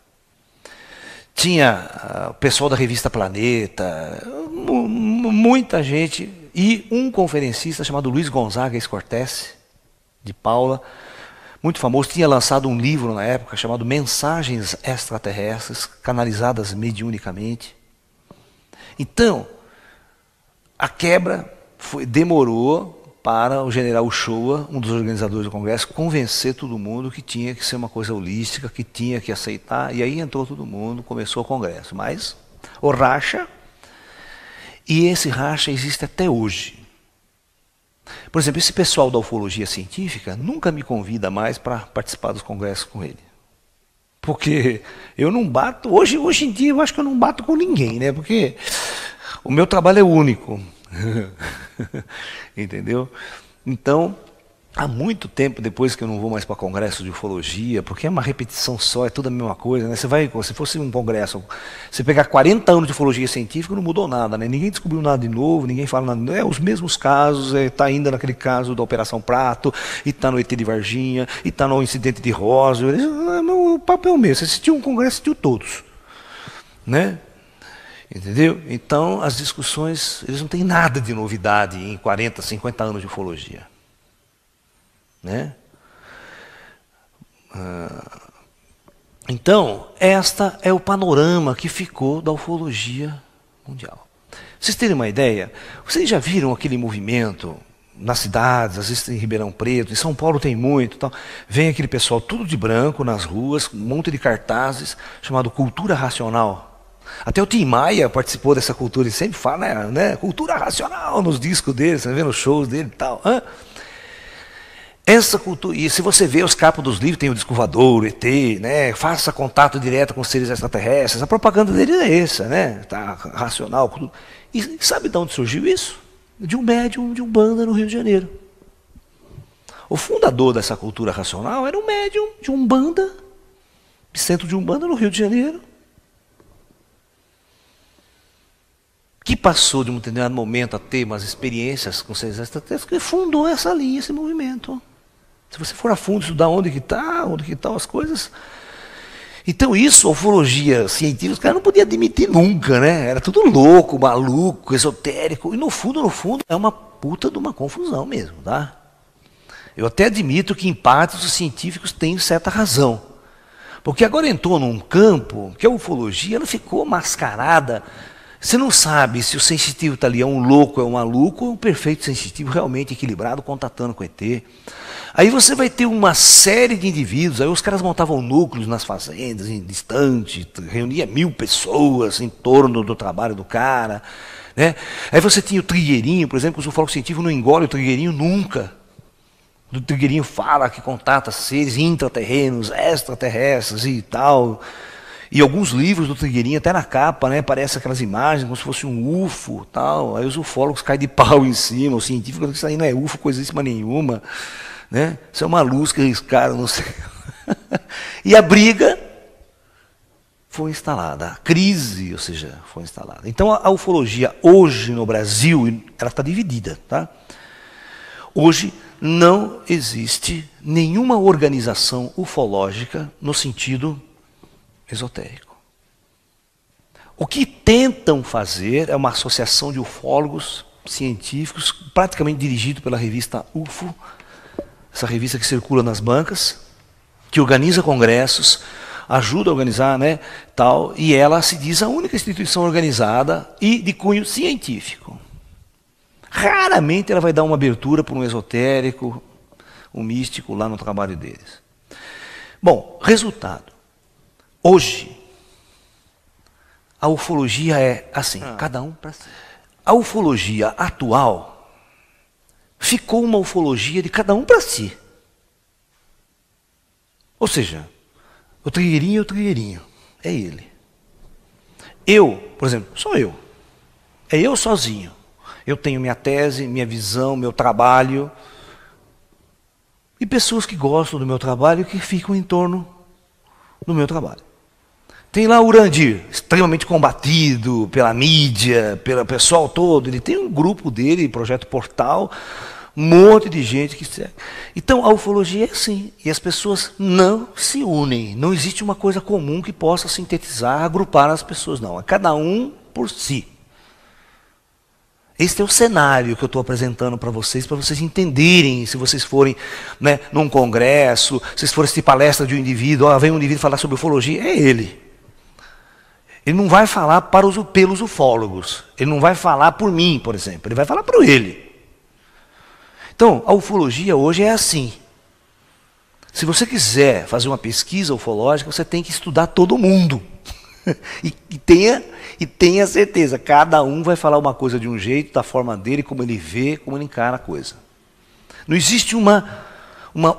A: Tinha o pessoal da revista Planeta, muita gente, e um conferencista chamado Luiz Gonzaga Escortese, de Paula, muito famoso, tinha lançado um livro na época chamado Mensagens Extraterrestres, canalizadas mediunicamente. Então, a quebra demorou para o general Uchoa, um dos organizadores do congresso, convencer todo mundo que tinha que ser uma coisa holística, que tinha que aceitar, e aí entrou todo mundo, começou o congresso. Mas o racha, e esse racha existe até hoje. Por exemplo, esse pessoal da ufologia científica nunca me convida mais para participar dos congressos com ele. Porque eu não bato, hoje em dia eu acho que eu não bato com ninguém, né? Porque o meu trabalho é único. Entendeu? Então, há muito tempo depois que eu não vou mais para congresso de ufologia, porque é uma repetição só, é tudo a mesma coisa, né? Se fosse um congresso, você pegar 40 anos de ufologia científica, não mudou nada, né? Ninguém descobriu nada de novo, ninguém fala nada de novo. É os mesmos casos, está ainda naquele caso da Operação Prato, e está no ET de Varginha, e está no incidente de Roswell. O papel mesmo, se assistiu um congresso, assistiu todos, né? Entendeu? Então, as discussões, eles não têm nada de novidade em 40, 50 anos de ufologia. Né? Então, esta é o panorama que ficou da ufologia mundial. Pra vocês terem uma ideia, vocês já viram aquele movimento nas cidades, às vezes em Ribeirão Preto, em São Paulo tem muito, tal. Vem aquele pessoal tudo de branco nas ruas, um monte de cartazes, chamado Cultura Racional. Até o Tim Maia participou dessa cultura, ele sempre fala, né, cultura racional nos discos dele, você vê nos shows dele e tal. Essa cultura, e se você vê os capos dos livros, tem o disco voador, ET, né, faça contato direto com seres extraterrestres, a propaganda dele é essa, né, tá, racional. E sabe de onde surgiu isso? De um médium de Umbanda no Rio de Janeiro. O fundador dessa cultura racional era um médium de Umbanda, centro de Umbanda no Rio de Janeiro, que passou de um determinado momento a ter umas experiências com seres extraterrestres, que fundou essa linha, esse movimento. Se você for a fundo estudar onde que estão as coisas. Então isso, a ufologia científica, os caras não podiam admitir nunca, né? Era tudo louco, maluco, esotérico, e no fundo, é uma puta de uma confusão mesmo, tá? Eu até admito que em parte os científicos têm certa razão. Porque agora entrou num campo que a ufologia ela ficou mascarada. Você não sabe se o sensitivo está ali, é um louco, é um maluco, ou é um perfeito sensitivo, realmente equilibrado, contatando com ET. Aí você vai ter uma série de indivíduos, aí os caras montavam núcleos nas fazendas, em distante, reunia 1000 pessoas em torno do trabalho do cara. Né? Aí você tinha o trigueirinho, por exemplo, que o ufólogo científico não engole o trigueirinho nunca. O trigueirinho fala que contata seres intraterrenos, extraterrestres e tal. E alguns livros do Trigueirinho, até na capa, né, aparecem aquelas imagens como se fosse um UFO, tal. Aí os ufólogos caem de pau em cima, o científico diz que isso aí não é UFO, coisíssima nenhuma. Né? Isso é uma luz que riscaram, não sei. E a briga foi instalada, a crise, ou seja, foi instalada. Então a ufologia hoje no Brasil, ela está dividida. Tá? Hoje não existe nenhuma organização ufológica no sentido esotérico. O que tentam fazer é uma associação de ufólogos científicos, praticamente dirigido pela revista UFO, essa revista que circula nas bancas, que organiza congressos, ajuda a organizar, né, tal, e ela se diz a única instituição organizada e de cunho científico. Raramente ela vai dar uma abertura para um esotérico, um místico lá no trabalho deles. Bom, resultado. Hoje, a ufologia é assim, cada um para si. A ufologia atual ficou uma ufologia de cada um para si. Ou seja, o trigueirinho é o trigueirinho, é ele. Eu, por exemplo, sou eu. É eu sozinho. Eu tenho minha tese, minha visão, meu trabalho. E pessoas que gostam do meu trabalho e que ficam em torno do meu trabalho. Tem lá o Urandir, extremamente combatido pela mídia, pelo pessoal todo. Ele tem um grupo dele, Projeto Portal, um monte de gente que segue. Então a ufologia é assim, e as pessoas não se unem. Não existe uma coisa comum que possa sintetizar, agrupar as pessoas, não. É cada um por si. Este é o cenário que eu estou apresentando para vocês entenderem, se vocês forem, né, num congresso, se vocês forem assistir palestra de um indivíduo, vem um indivíduo falar sobre ufologia, é ele. Ele não vai falar pelos ufólogos, ele não vai falar por mim, por exemplo, ele vai falar para ele. Então, a ufologia hoje é assim. Se você quiser fazer uma pesquisa ufológica, você tem que estudar todo mundo. E tenha certeza, cada um vai falar uma coisa de um jeito, da forma dele, como ele vê, como ele encara a coisa. Não existe uma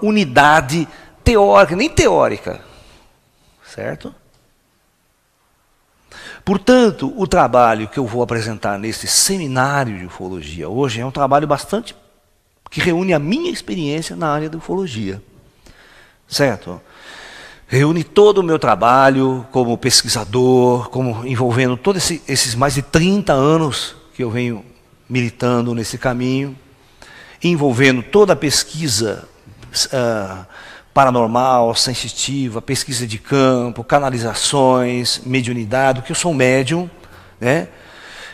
A: unidade teórica, nem teórica. Certo? Portanto, o trabalho que eu vou apresentar nesse seminário de ufologia hoje é um trabalho bastante que reúne a minha experiência na área da ufologia. Certo? Reúne todo o meu trabalho como pesquisador, como envolvendo todos esses mais de 30 anos que eu venho militando nesse caminho, envolvendo toda a pesquisa paranormal, sensitiva, pesquisa de campo, canalizações, mediunidade, porque eu sou um médium, né,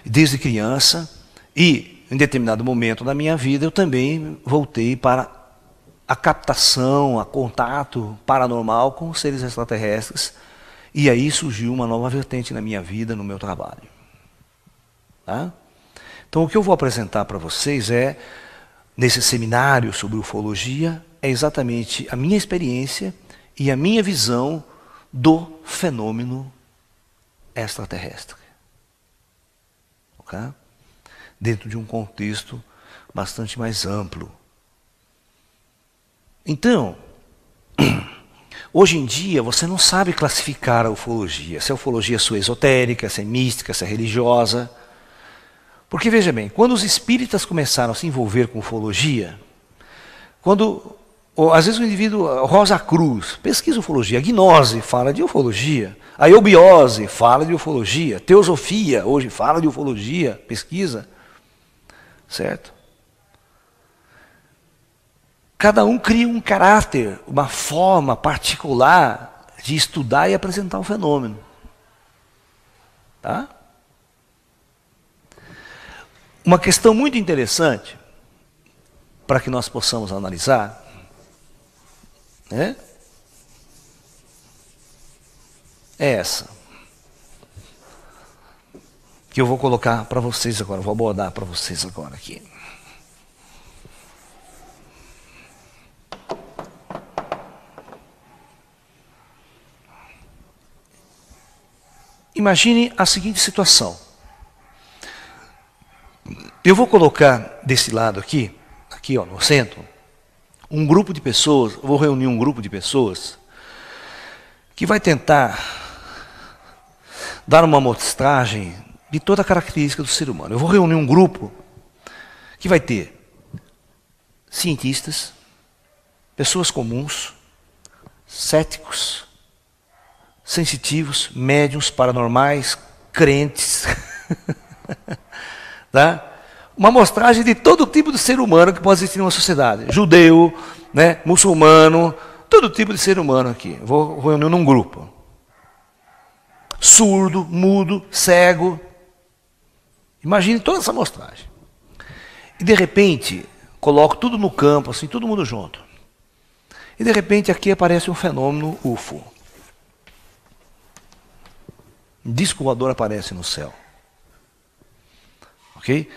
A: desde criança, e em determinado momento da minha vida eu também voltei para a captação, a contato paranormal com os seres extraterrestres, e aí surgiu uma nova vertente na minha vida, no meu trabalho. Tá? Então o que eu vou apresentar para vocês nesse seminário sobre ufologia, é exatamente a minha experiência e a minha visão do fenômeno extraterrestre. Okay? Dentro de um contexto bastante mais amplo. Então, hoje em dia você não sabe classificar a ufologia, se a ufologia é esotérica, se é mística, se é religiosa. Porque veja bem, quando os espíritas começaram a se envolver com ufologia, às vezes o indivíduo, Rosa Cruz, pesquisa ufologia, a gnose fala de ufologia, a eubiose fala de ufologia, teosofia hoje fala de ufologia, pesquisa, certo? Cada um cria um caráter, uma forma particular de estudar e apresentar um fenômeno. Tá? Uma questão muito interessante, para que nós possamos analisar, né, é essa. Que eu vou colocar para vocês agora, vou abordar para vocês agora aqui. Imagine a seguinte situação. Eu vou colocar desse lado aqui ó, no centro, um grupo de pessoas, eu vou reunir um grupo de pessoas que vai tentar dar uma amostragem de toda a característica do ser humano. Eu vou reunir um grupo que vai ter cientistas, pessoas comuns, céticos, sensitivos, médiuns, paranormais, crentes. Tá? Uma amostragem de todo tipo de ser humano que pode existir em uma sociedade. Judeu, né, muçulmano, todo tipo de ser humano aqui. Vou reunir num grupo. Surdo, mudo, cego. Imagine toda essa amostragem. E de repente, coloco tudo no campo, assim, todo mundo junto. E de repente aqui aparece um fenômeno UFO. Um disco voador aparece no céu. Ok?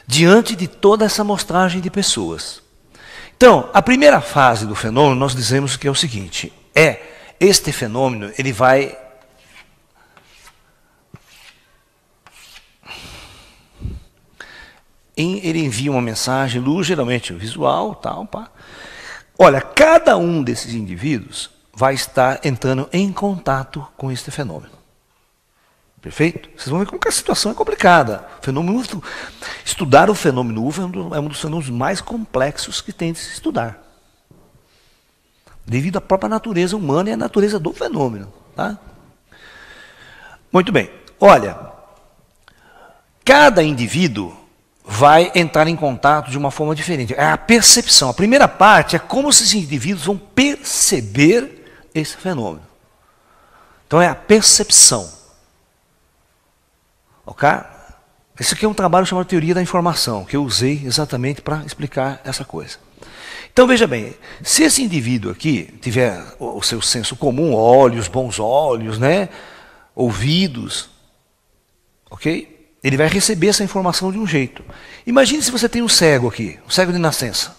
A: Diante de toda essa amostragem de pessoas. Então, a primeira fase do fenômeno, nós dizemos que é o seguinte, este fenômeno, ele vai ele envia uma mensagem, luz, geralmente visual, tal, pá. Olha, cada um desses indivíduos vai estar entrando em contato com este fenômeno. Perfeito? Vocês vão ver como que a situação é complicada. Estudar o fenômeno UFO é um dos fenômenos mais complexos que tem de se estudar. Devido à própria natureza humana e à natureza do fenômeno. Tá? Muito bem. Olha, cada indivíduo vai entrar em contato de uma forma diferente. É a percepção. A primeira parte é como esses indivíduos vão perceber esse fenômeno. Então é a percepção. Ok? Esse aqui é um trabalho chamado Teoria da Informação, que eu usei exatamente para explicar essa coisa. Então veja bem, se esse indivíduo aqui tiver o seu senso comum, olhos, bons olhos, né, ouvidos, ok? Ele vai receber essa informação de um jeito. Imagine se você tem um cego aqui, um cego de nascença.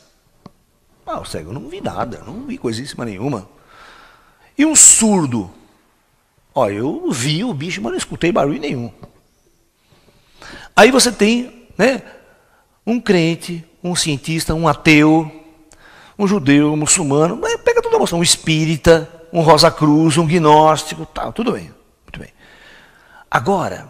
A: O cego, eu não vi nada, não vi coisíssima nenhuma. E um surdo? Eu vi o bicho, mas não escutei barulho nenhum. Aí você tem, né, um crente, um cientista, um ateu, um judeu, um muçulmano, pega toda a emoção, um espírita, um Rosa Cruz, um gnóstico, tal, tudo bem, muito bem. Agora,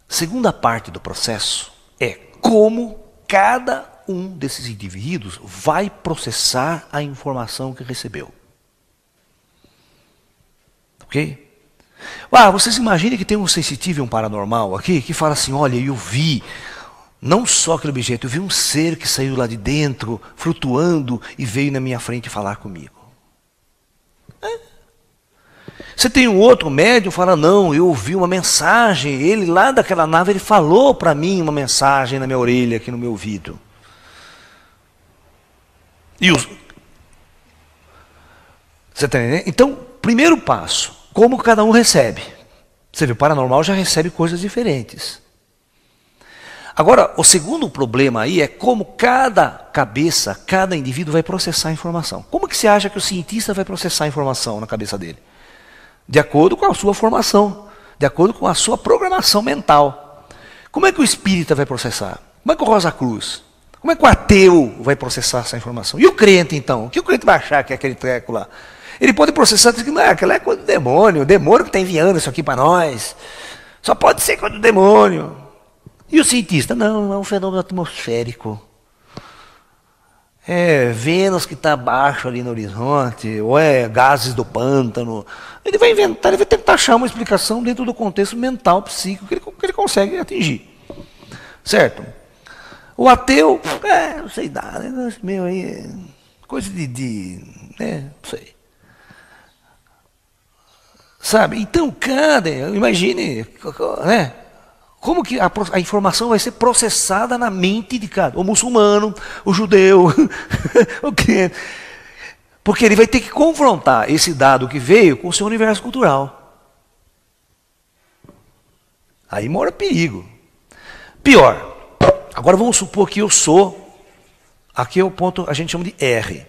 A: segunda parte do processo é como cada um desses indivíduos vai processar a informação que recebeu. Ok? Vocês imaginem que tem um sensitivo e um paranormal aqui que fala assim, olha, eu vi não só aquele objeto, eu vi um ser que saiu lá de dentro, flutuando e veio na minha frente falar comigo. Você tem um outro médium que fala, não, eu ouvi uma mensagem, ele lá daquela nave, ele falou para mim uma mensagem na minha orelha, aqui no meu ouvido. Você está entendendo? Então, primeiro passo, como cada um recebe. Você vê, o paranormal já recebe coisas diferentes. Agora, o segundo problema aí é como cada cabeça, cada indivíduo vai processar a informação. Como que você acha que o cientista vai processar a informação na cabeça dele? De acordo com a sua formação, de acordo com a sua programação mental. Como é que o espírita vai processar? Como é que o Rosa Cruz? Como é que o ateu vai processar essa informação? E o crente, então? O que o crente vai achar que é aquele treco lá? Ele pode processar e dizer que aquela é coisa do demônio, o demônio que está enviando isso aqui para nós. Só pode ser coisa do demônio. E o cientista? Não, é um fenômeno atmosférico. É Vênus que está abaixo ali no horizonte, ou é gases do pântano. Ele vai inventar, ele vai tentar achar uma explicação dentro do contexto mental, psíquico, que ele consegue atingir. Certo? O ateu, não sei dar, meu aí, coisa não sei. Sabe? Então, imagine, né? Como que a informação vai ser processada na mente de cada, o muçulmano, o judeu, o crente. Porque ele vai ter que confrontar esse dado que veio com o seu universo cultural. Aí mora perigo. Pior, agora vamos supor que eu sou, aqui é o ponto, a gente chama de R.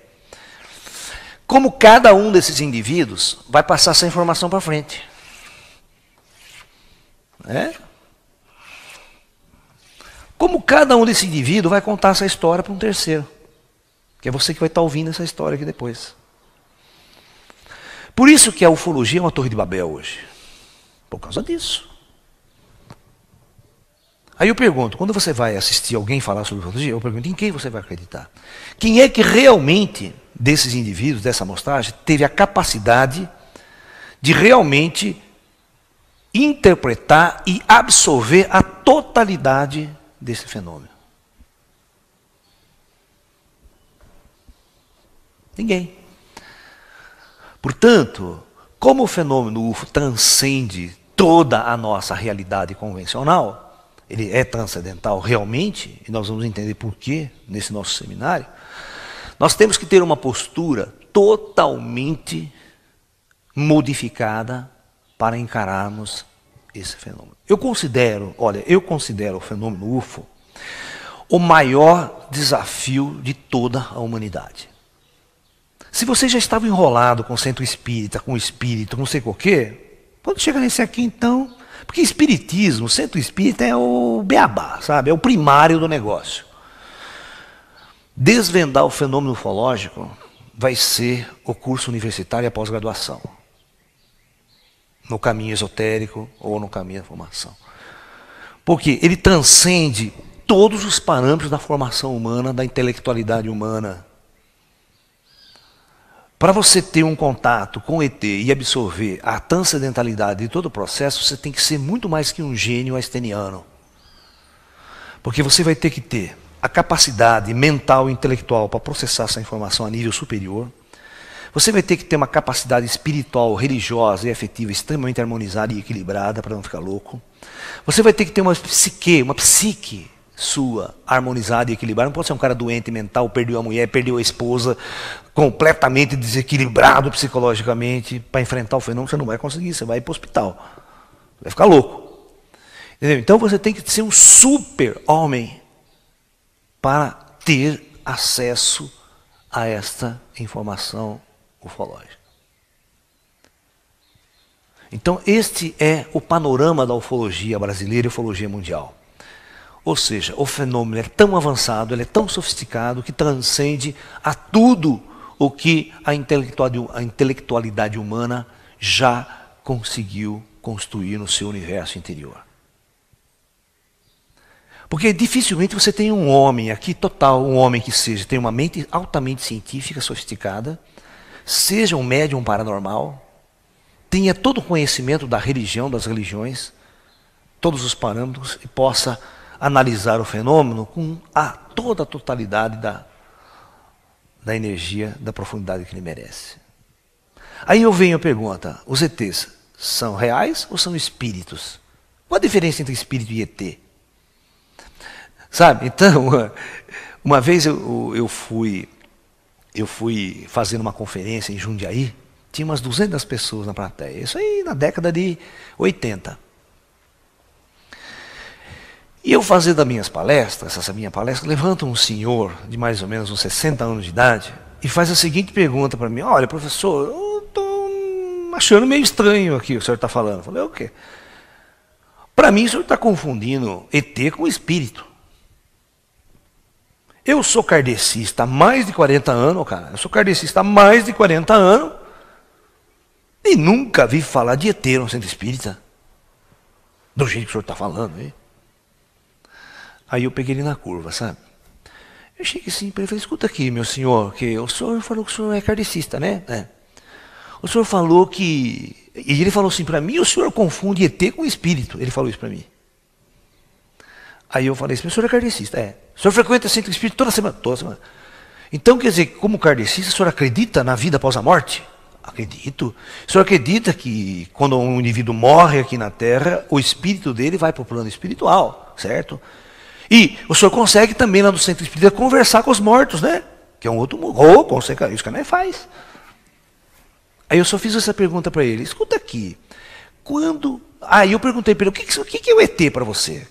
A: Como cada um desses indivíduos vai passar essa informação para frente. Como cada um desses indivíduos vai contar essa história para um terceiro. Que é você que vai estar ouvindo essa história aqui depois. Por isso que a ufologia é uma torre de Babel hoje. Por causa disso. Aí eu pergunto, quando você vai assistir alguém falar sobre ufologia, eu pergunto, em quem você vai acreditar? Quem é que realmente, desses indivíduos, dessa amostragem, teve a capacidade de realmente interpretar e absorver a totalidade desse fenômeno? Ninguém. Portanto, como o fenômeno UFO transcende toda a nossa realidade convencional, ele é transcendental realmente, e nós vamos entender por quê nesse nosso seminário, nós temos que ter uma postura totalmente modificada para encararmos esse fenômeno. Eu considero o fenômeno UFO o maior desafio de toda a humanidade. Se você já estava enrolado com o centro espírita, com o espírito, não sei o quê, quando chega nesse aqui então, porque espiritismo, o centro espírita é o beabá, sabe? É o primário do negócio. Desvendar o fenômeno ufológico vai ser o curso universitário e a pós-graduação. No caminho esotérico ou no caminho da formação. Porque ele transcende todos os parâmetros da formação humana, da intelectualidade humana. Para você ter um contato com o ET e absorver a transcendentalidade de todo o processo, você tem que ser muito mais que um gênio einsteiniano. Porque você vai ter que ter a capacidade mental e intelectual para processar essa informação a nível superior. Você vai ter que ter uma capacidade espiritual, religiosa e afetiva extremamente harmonizada e equilibrada para não ficar louco. Você vai ter que ter uma psique sua harmonizada e equilibrada. Não pode ser um cara doente mental, perdeu a mulher, perdeu a esposa, completamente desequilibrado psicologicamente. Para enfrentar o fenômeno você não vai conseguir, você vai ir para o hospital. Vai ficar louco. Entendeu? Então você tem que ser um super homem para ter acesso a esta informação ufológica. Então este é o panorama da ufologia brasileira e ufologia mundial. Ou seja, o fenômeno é tão avançado, ele é tão sofisticado que transcende a tudo o que a intelectualidade humana já conseguiu construir no seu universo interior. Porque dificilmente você tem um homem aqui total, um homem que tem uma mente altamente científica, sofisticada, seja um médium paranormal, tenha todo o conhecimento da religião, das religiões, todos os parâmetros, e possa analisar o fenômeno com toda a totalidade da energia, da profundidade que ele merece. Aí eu venho e pergunto, os ETs são reais ou são espíritos? Qual a diferença entre espírito e ET? Sabe, então, uma vez eu fui fazendo uma conferência em Jundiaí, tinha umas 200 pessoas na plateia, isso aí na década de 80. E eu fazendo as minhas palestras, essa minha palestra, levanta um senhor de mais ou menos uns 60 anos de idade e faz a seguinte pergunta para mim: olha, professor, eu estou achando meio estranho aqui o que o senhor está falando. Eu falei, o quê? Para mim o senhor está confundindo ET com espírito. Eu sou kardecista há mais de 40 anos, cara. Eu sou kardecista há mais de 40 anos e nunca vi falar de ET no centro espírita. Do jeito que o senhor está falando aí. Aí eu peguei ele na curva, sabe? Eu cheguei assim para ele e falei, escuta aqui, meu senhor, que o senhor falou que o senhor é kardecista, né? É. O senhor falou que... E ele falou assim para mim, o senhor confunde ET com espírito. Ele falou isso para mim. Aí eu falei assim, o senhor é kardecista? É. O senhor frequenta o centro espírita toda semana? Toda semana. Então, quer dizer, como kardecista, o senhor acredita na vida após a morte? Acredito. O senhor acredita que quando um indivíduo morre aqui na Terra, o espírito dele vai para o plano espiritual, certo? E o senhor consegue também lá no centro espírita conversar com os mortos, né? Que é um outro mundo. Consegue, isso que a gente faz. Aí eu só fiz essa pergunta para ele. Escuta aqui. Quando... Aí eu perguntei para ele, o que é o ET para você?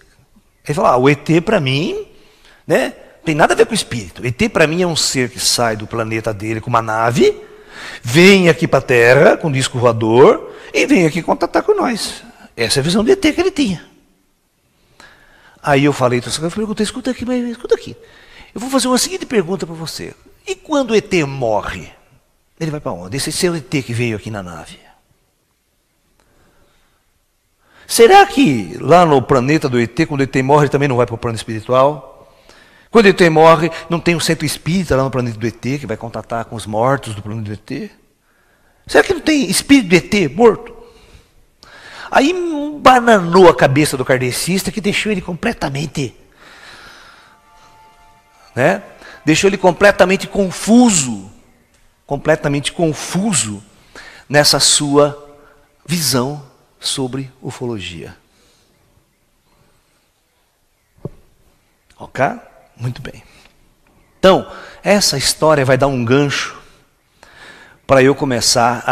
A: Ele falou, o ET para mim, né? Tem nada a ver com o espírito. ET para mim é um ser que sai do planeta dele com uma nave, vem aqui para a Terra com um disco voador e vem aqui contatar com nós. Essa é a visão do ET que ele tinha. Aí eu falei, eu perguntei, escuta aqui. Eu vou fazer uma seguinte pergunta para você. E quando o ET morre? Ele vai para onde? Esse seu ET que veio aqui na nave. Será que lá no planeta do ET, quando o ET morre, ele também não vai para o plano espiritual? Quando o ET morre, não tem um centro espírita lá no planeta do ET, que vai contatar com os mortos do planeta do ET? Será que não tem espírito do ET morto? Aí bananou a cabeça do kardecista, que deixou ele completamente, né? Deixou ele completamente confuso nessa sua visão sobre ufologia. Ok? Muito bem. Então, essa história vai dar um gancho para eu começar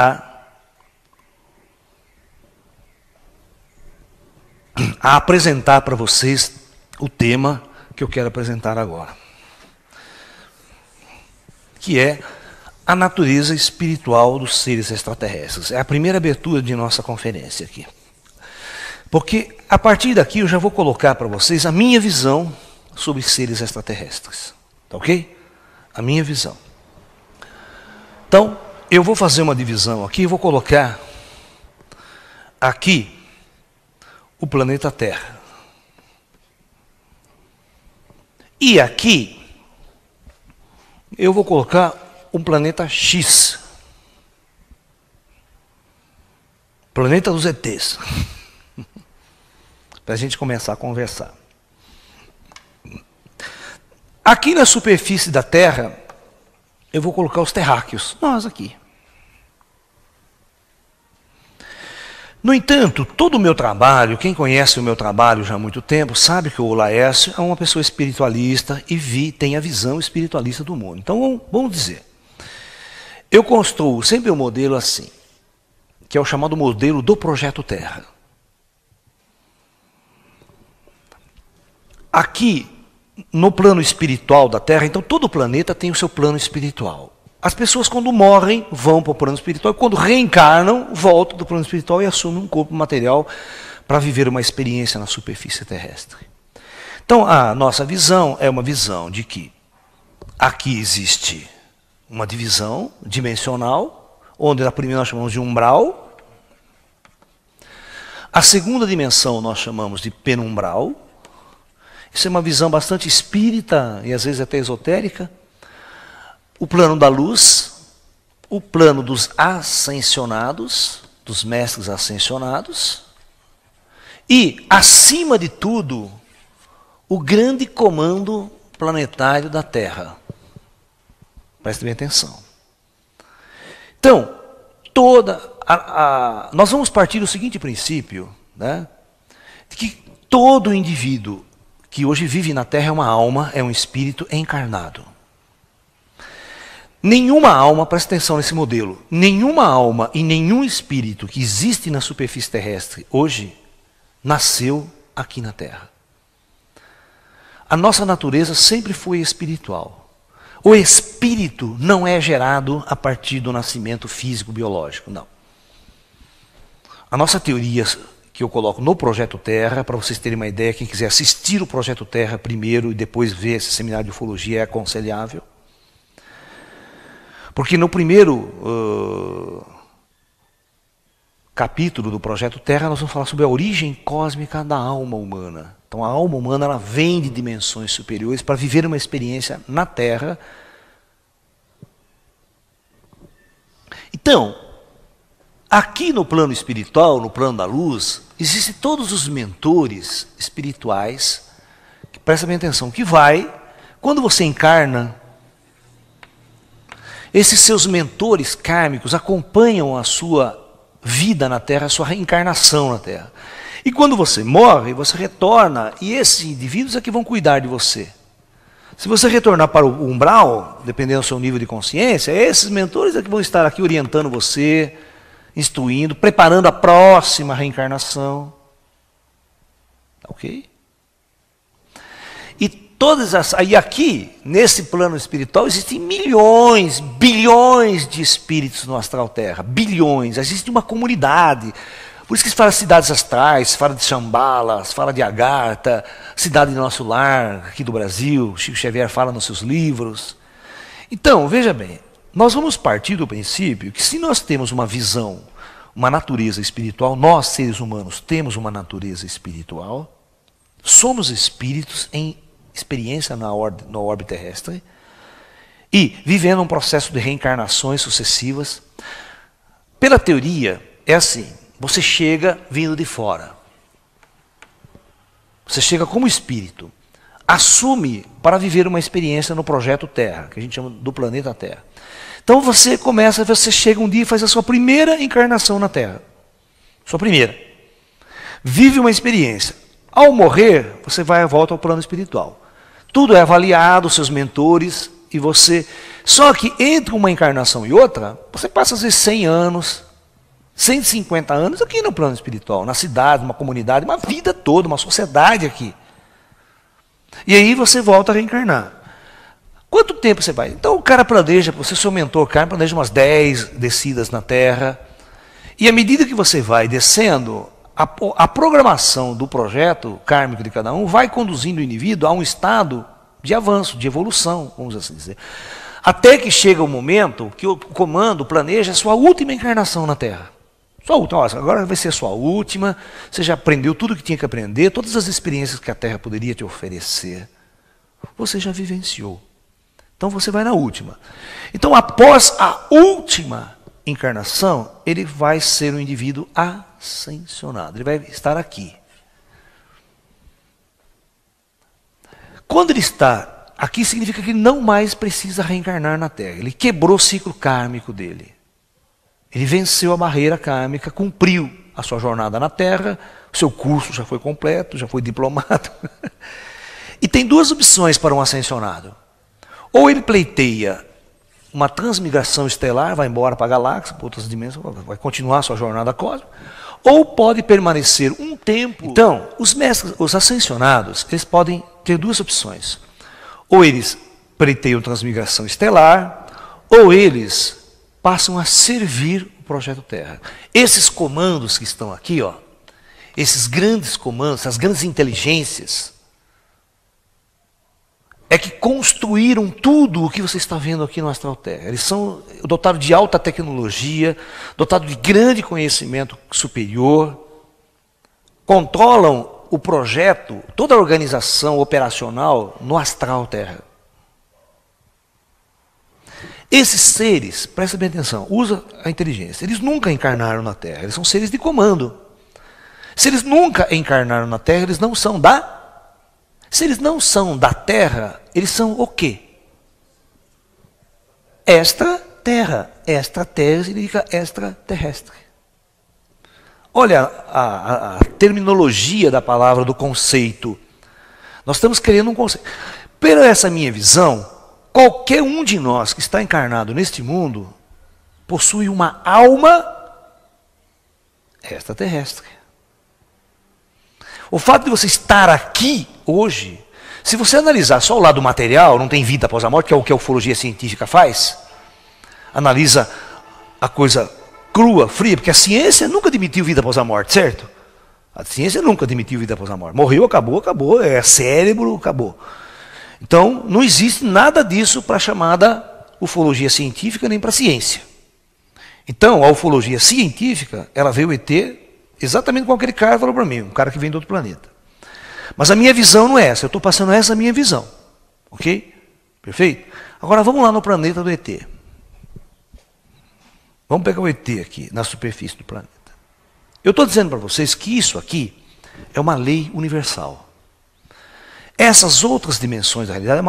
A: a apresentar para vocês o tema que eu quero apresentar agora, que é a natureza espiritual dos seres extraterrestres. É a primeira abertura de nossa conferência aqui. Porque a partir daqui eu já vou colocar para vocês a minha visão sobre seres extraterrestres. Tá ok? A minha visão. Então, eu vou fazer uma divisão aqui e vou colocar aqui o planeta Terra. E aqui eu vou colocar um planeta X. Planeta dos ETs. Para a gente começar a conversar. Aqui na superfície da Terra, eu vou colocar os terráqueos, nós aqui. No entanto, todo o meu trabalho, quem conhece o meu trabalho já há muito tempo, sabe que o Laércio é uma pessoa espiritualista e tem a visão espiritualista do mundo. Então, vamos dizer, eu construo sempre um modelo assim, que é o chamado modelo do Projeto Terra. Aqui, no plano espiritual da Terra, então todo o planeta tem o seu plano espiritual. As pessoas, quando morrem, vão para o plano espiritual, e quando reencarnam, voltam do plano espiritual e assumem um corpo material para viver uma experiência na superfície terrestre. Então, a nossa visão é uma visão de que aqui existe uma divisão dimensional, onde na primeira nós chamamos de umbral, a segunda dimensão nós chamamos de penumbral. Isso é uma visão bastante espírita e às vezes até esotérica. O plano da luz, o plano dos ascensionados, dos mestres ascensionados, e, acima de tudo, o grande comando planetário da Terra. Preste bem atenção. Então, nós vamos partir do seguinte princípio, né, de que todo indivíduo que hoje vive na Terra é uma alma, é um espírito encarnado. Nenhuma alma, presta atenção nesse modelo, nenhuma alma e nenhum espírito que existe na superfície terrestre hoje nasceu aqui na Terra. A nossa natureza sempre foi espiritual. O espírito não é gerado a partir do nascimento físico-biológico, não. A nossa teoria que eu coloco no Projeto Terra, para vocês terem uma ideia, quem quiser assistir o Projeto Terra primeiro e depois ver esse seminário de ufologia é aconselhável. Porque no primeiro capítulo do Projeto Terra nós vamos falar sobre a origem cósmica da alma humana. Então a alma humana ela vem de dimensões superiores para viver uma experiência na Terra. Então, aqui no plano espiritual, no plano da luz, existem todos os mentores espirituais, que presta bem atenção, que quando você encarna, esses seus mentores kármicos acompanham a sua vida na Terra, a sua reencarnação na Terra. E quando você morre, você retorna, e esses indivíduos é que vão cuidar de você. Se você retornar para o umbral, dependendo do seu nível de consciência, esses mentores é que vão estar aqui orientando você, instruindo, preparando a próxima reencarnação. Ok? E aqui, nesse plano espiritual, existem milhões, bilhões de espíritos no astral terra. Bilhões. Existe uma comunidade. Por isso que se fala de cidades astrais, se fala de Shambhala, se fala de Agartha, Cidade de Nosso Lar, aqui do Brasil, Chico Xavier fala nos seus livros. Então, veja bem, nós vamos partir do princípio que se nós temos uma visão, uma natureza espiritual, nós seres humanos temos uma natureza espiritual, somos espíritos em experiência na orbe terrestre e vivendo um processo de reencarnações sucessivas. Pela teoria, é assim, você chega vindo de fora. Você chega como espírito, assume para viver uma experiência no projeto Terra, que a gente chama do planeta Terra. Então você chega um dia e faz a sua primeira encarnação na Terra. Sua primeira. Vive uma experiência. Ao morrer, você volta ao plano espiritual. Tudo é avaliado, seus mentores e você... Só que entre uma encarnação e outra, você passa às vezes 100 anos, 150 anos aqui no plano espiritual, na cidade, numa comunidade, uma vida toda, uma sociedade aqui. E aí você volta a reencarnar. Quanto tempo você vai? Então o cara planeja, você, seu mentor, cara, planeja umas 10 descidas na Terra. E à medida que você vai descendo, a programação do projeto kármico de cada um vai conduzindo o indivíduo a um estado de avanço, de evolução, vamos assim dizer. Até que chega o momento que o comando planeja a sua última encarnação na Terra. Sua última, agora vai ser a sua última, você já aprendeu tudo o que tinha que aprender, todas as experiências que a Terra poderia te oferecer, você já vivenciou. Então você vai na última. Então após a última encarnação, ele vai ser um indivíduo ascensionado, ele vai estar aqui. Quando ele está aqui, significa que ele não mais precisa reencarnar na Terra, ele quebrou o ciclo kármico dele. Ele venceu a barreira kármica, cumpriu a sua jornada na Terra, o seu curso já foi completo, já foi diplomado. E tem duas opções para um ascensionado. Ou ele pleiteia uma transmigração estelar, vai embora para a galáxia, para outras dimensões, vai continuar a sua jornada cósmica, ou pode permanecer um tempo. Então, os mestres, os ascensionados, eles podem ter duas opções. Ou eles pleiteiam transmigração estelar, ou eles passam a servir o projeto Terra. Esses comandos que estão aqui, ó, esses grandes comandos, essas grandes inteligências, é que construíram tudo o que você está vendo aqui no Astral Terra. Eles são dotados de alta tecnologia, dotados de grande conhecimento superior, controlam o projeto, toda a organização operacional no Astral Terra. Esses seres, presta bem atenção, usa a inteligência, eles nunca encarnaram na Terra, eles são seres de comando. Se eles nunca encarnaram na Terra, eles não são da... Se eles não são da Terra, eles são o quê? Extra-terra. Extra-terra significa extraterrestre. Olha a terminologia da palavra, do conceito. Nós estamos criando um conceito. Pela essa minha visão, qualquer um de nós que está encarnado neste mundo possui uma alma extraterrestre. O fato de você estar aqui hoje, se você analisar só o lado material, não tem vida após a morte, que é o que a ufologia científica faz, analisa a coisa crua, fria, porque a ciência nunca admitiu vida após a morte, certo? A ciência nunca admitiu vida após a morte. Morreu, acabou, acabou, é cérebro, acabou. Então, não existe nada disso para a chamada ufologia científica, nem para a ciência. Então, a ufologia científica, ela veio ET exatamente como aquele cara falou para mim, um cara que vem do outro planeta. Mas a minha visão não é essa, eu estou passando essa minha visão. Ok? Perfeito? Agora vamos lá no planeta do ET. Vamos pegar o ET aqui, na superfície do planeta. Eu estou dizendo para vocês que isso aqui é uma lei universal. Essas outras dimensões da realidade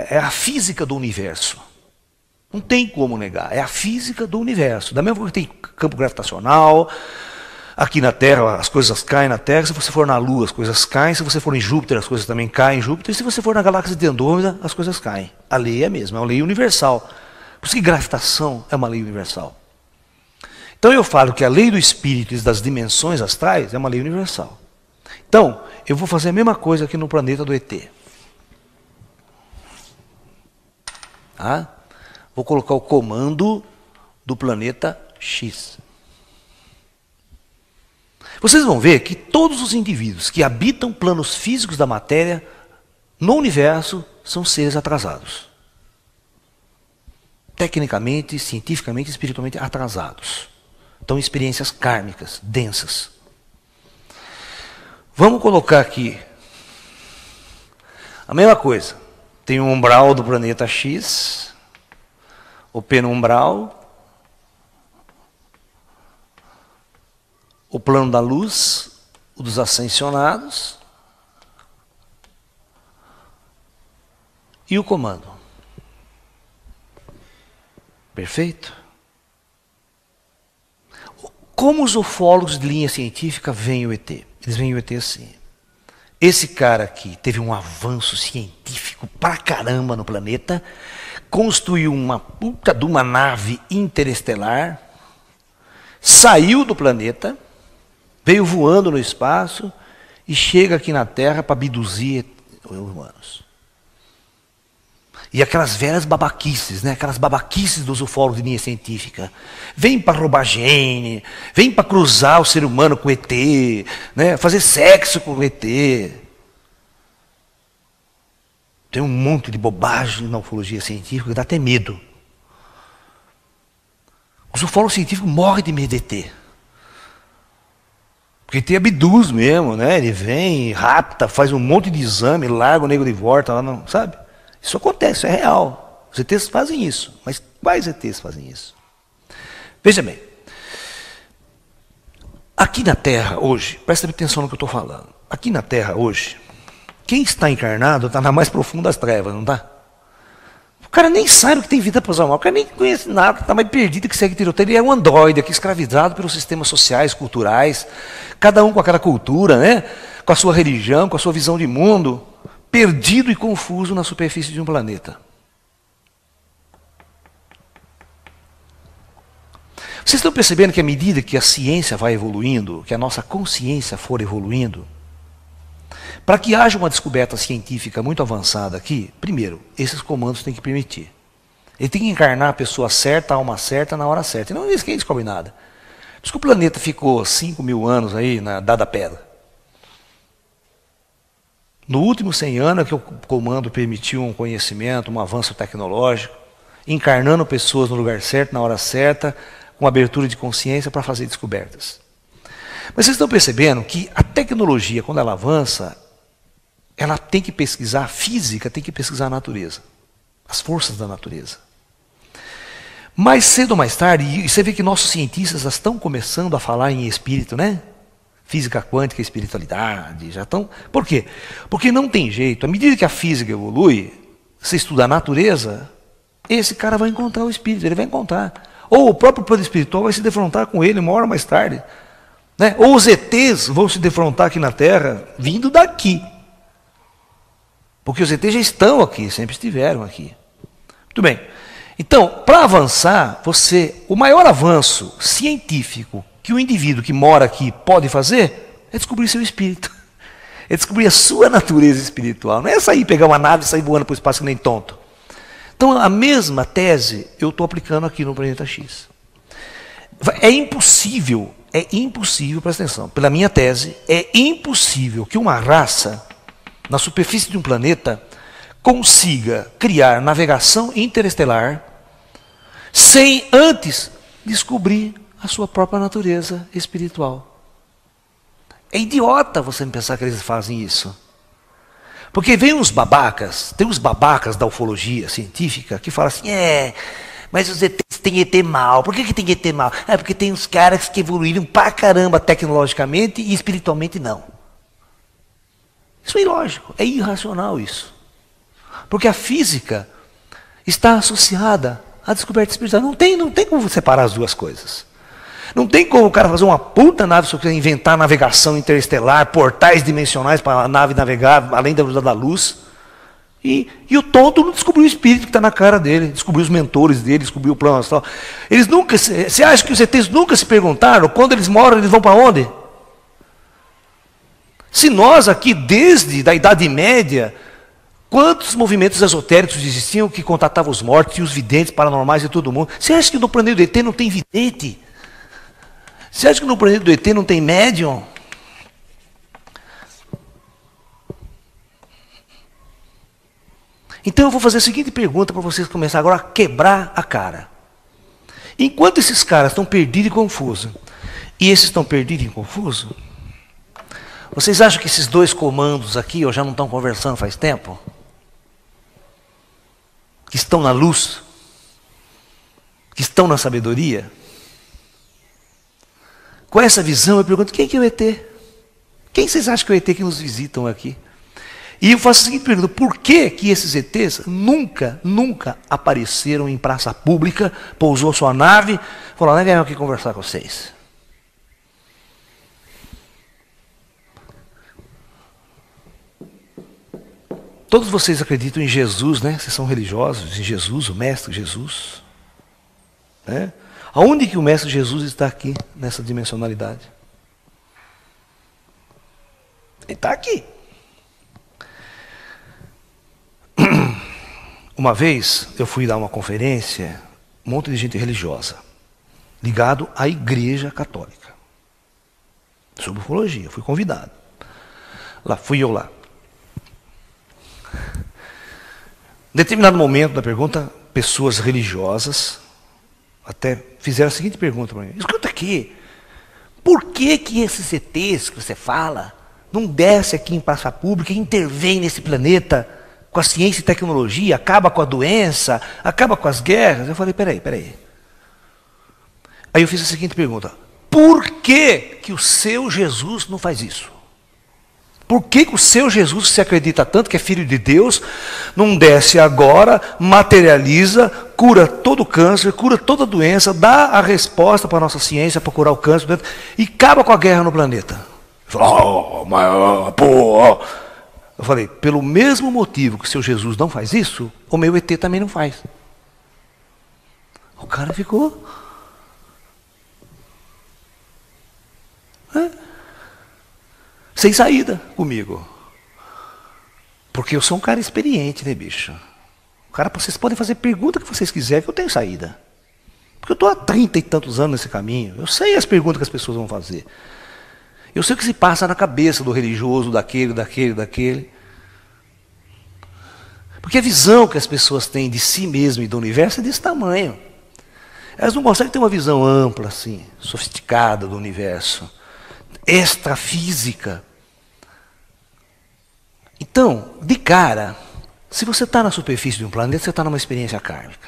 A: é a física do universo. Não tem como negar, é a física do universo. Da mesma forma que tem campo gravitacional, aqui na Terra as coisas caem na Terra, se você for na Lua as coisas caem, se você for em Júpiter as coisas também caem em Júpiter, e se você for na galáxia de Andrômeda as coisas caem. A lei é a mesma, é uma lei universal. Por isso que gravitação é uma lei universal. Então eu falo que a lei do espírito e das dimensões astrais é uma lei universal. Então, eu vou fazer a mesma coisa aqui no planeta do ET. Tá? Vou colocar o comando do planeta X. Vocês vão ver que todos os indivíduos que habitam planos físicos da matéria no universo são seres atrasados. Tecnicamente, cientificamente, espiritualmente atrasados. Então, experiências kármicas, densas. Vamos colocar aqui a mesma coisa. Tem o umbral do planeta X, o penumbral, o plano da luz, o dos ascensionados e o comando. Perfeito? Como os ufólogos de linha científica veem o ET? Eles veem o ET assim. Esse cara aqui teve um avanço científico pra caramba no planeta, construiu uma puta de uma nave interestelar, saiu do planeta, veio voando no espaço e chega aqui na Terra para abduzir os humanos. E aquelas velhas babaquices, né? Aquelas babaquices dos ufólogos de linha científica. Vem para roubar gene, vem para cruzar o ser humano com ET, né? Fazer sexo com ET. Tem um monte de bobagem na ufologia científica que dá até medo. Os ufólogos científicos morrem de medo de ET. Porque ET abduz mesmo, né? Ele vem, rapta, faz um monte de exame, larga o nego de volta, lá não, sabe? Isso acontece, isso é real. Os ETs fazem isso. Mas quais ETs fazem isso? Veja bem. Aqui na Terra hoje, presta atenção no que eu estou falando. Aqui na Terra hoje, quem está encarnado está na mais profunda das trevas, não está? O cara nem sabe que tem vida após a morte, o cara nem conhece nada, está mais perdido que segue tiroteio. Ele é um androide aqui, escravizado pelos sistemas sociais, culturais, cada um com aquela cultura, né? Com a sua religião, com a sua visão de mundo, perdido e confuso na superfície de um planeta. Vocês estão percebendo que à medida que a ciência vai evoluindo, que a nossa consciência for evoluindo, para que haja uma descoberta científica muito avançada aqui, primeiro, esses comandos têm que permitir. Ele tem que encarnar a pessoa certa, a alma certa, na hora certa. E não é isso que a gente descobre nada. Por isso que o planeta ficou 5.000 anos aí na dada pedra. No último 100 anos é que o comando permitiu um conhecimento, um avanço tecnológico, encarnando pessoas no lugar certo, na hora certa, com abertura de consciência para fazer descobertas. Mas vocês estão percebendo que a tecnologia, quando ela avança, ela tem que pesquisar a física, tem que pesquisar a natureza, as forças da natureza. Mais cedo ou mais tarde, e você vê que nossos cientistas já estão começando a falar em espírito, né? Física quântica e espiritualidade, já estão... Por quê? Porque não tem jeito, à medida que a física evolui, você estuda a natureza, esse cara vai encontrar o espírito, ele vai encontrar. Ou o próprio plano espiritual vai se defrontar com ele uma hora mais tarde. Né? Ou os ETs vão se defrontar aqui na Terra, vindo daqui. Porque os ETs já estão aqui, sempre estiveram aqui. Muito bem. Então, para avançar, o maior avanço científico que o indivíduo que mora aqui pode fazer é descobrir seu espírito. É descobrir a sua natureza espiritual. Não é sair, pegar uma nave e sair voando para o espaço que nem tonto. Então, a mesma tese eu estou aplicando aqui no Planeta X. É impossível, presta atenção, pela minha tese, é impossível que uma raça, na superfície de um planeta, consiga criar navegação interestelar sem antes descobrir a sua própria natureza espiritual. É idiota você pensar que eles fazem isso. Porque vem uns babacas, tem uns babacas da ufologia científica que falam assim, mas os ETs têm ET mal. Por que tem ET mal? É porque tem uns caras que evoluíram pra caramba tecnologicamente e espiritualmente não. Isso é ilógico, é irracional isso. Porque a física está associada à descoberta espiritual. Não tem como separar as duas coisas. Não tem como o cara fazer uma puta nave, só que inventar navegação interestelar, portais dimensionais para a nave navegar além da velocidade da luz. E o tonto não descobriu o espírito que está na cara dele, descobriu os mentores dele, descobriu o plano astral. Eles nunca, você acha que os ETs nunca se perguntaram quando eles moram, eles vão para onde? Se nós aqui, desde a Idade Média, quantos movimentos esotéricos existiam que contatavam os mortos e os videntes paranormais e todo mundo? Você acha que no planeta do ET não tem vidente? Você acha que no planeta do ET não tem médium? Então eu vou fazer a seguinte pergunta para vocês começarem agora a quebrar a cara. Enquanto esses caras estão perdidos e confusos, e esses estão perdidos e confusos, vocês acham que esses dois comandos aqui já não estão conversando faz tempo? Que estão na luz? Que estão na sabedoria? Com essa visão eu pergunto, quem que é o ET? Quem vocês acham que é o ET que nos visitam aqui? E eu faço a seguinte pergunta, por que esses ETs nunca apareceram em praça pública, pousou sua nave, falou, não vem aqui conversar com vocês? Todos vocês acreditam em Jesus, né? Vocês são religiosos, em Jesus, o Mestre Jesus. Né? Aonde que o Mestre Jesus está aqui, nessa dimensionalidade? Ele está aqui. Uma vez eu fui dar uma conferência, um monte de gente religiosa, ligado à Igreja Católica, sobre ufologia, fui convidado. Lá fui eu lá. Em determinado momento da pergunta, pessoas religiosas até fizeram a seguinte pergunta para mim: escuta aqui, por que esses ETs que você fala não desce aqui em praça pública e intervém nesse planeta com a ciência e tecnologia, acaba com a doença, acaba com as guerras? Eu falei, peraí. Aí eu fiz a seguinte pergunta: por que o seu Jesus não faz isso? Por que o seu Jesus, que você acredita tanto que é filho de Deus, não desce agora, materializa, cura todo o câncer, cura toda a doença, dá a resposta para a nossa ciência para curar o câncer e acaba com a guerra no planeta? Eu falei, pelo mesmo motivo que o seu Jesus não faz isso, o meu ET também não faz. O cara ficou... sem saída comigo. Porque eu sou um cara experiente, né, bicho? Cara, vocês podem fazer pergunta que vocês quiserem, que eu tenho saída. Porque eu estou há 30 e tantos anos nesse caminho. Eu sei as perguntas que as pessoas vão fazer. Eu sei o que se passa na cabeça do religioso, daquele. Porque a visão que as pessoas têm de si mesmo e do universo é desse tamanho. Elas não conseguem ter uma visão ampla, assim, sofisticada do universo. Extrafísica. Então, de cara, se você está na superfície de um planeta, você está numa experiência kármica.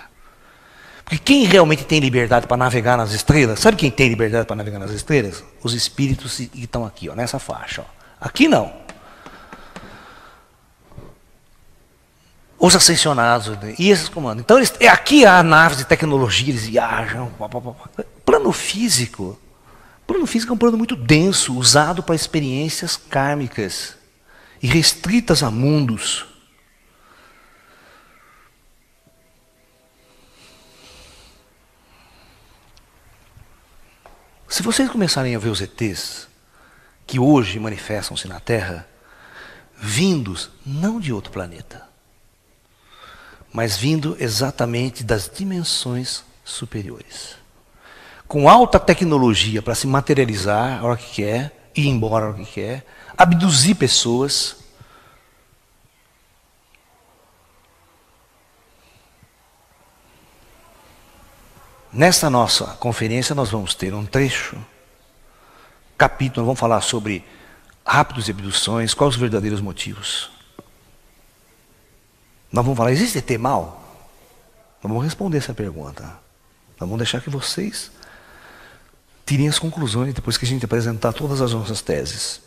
A: Porque quem realmente tem liberdade para navegar nas estrelas, sabe quem tem liberdade para navegar nas estrelas? Os espíritos que estão aqui, ó, nessa faixa. Ó. Aqui não. Os ascensionados e esses comandos. Então, aqui há naves de tecnologia, eles viajam. Plano físico. Plano físico é um plano muito denso, usado para experiências kármicas e restritas a mundos. Se vocês começarem a ver os ETs que hoje manifestam-se na Terra, vindos não de outro planeta, mas vindo exatamente das dimensões superiores, com alta tecnologia para se materializar a hora que quer, ir embora a hora que quer, abduzir pessoas. Nesta nossa conferência nós vamos ter um trecho, capítulo, nós vamos falar sobre rápidos e abduções, quais os verdadeiros motivos. Nós vamos falar, existe ET mal? Nós vamos responder essa pergunta. Nós vamos deixar que vocês tirem as conclusões depois que a gente apresentar todas as nossas teses.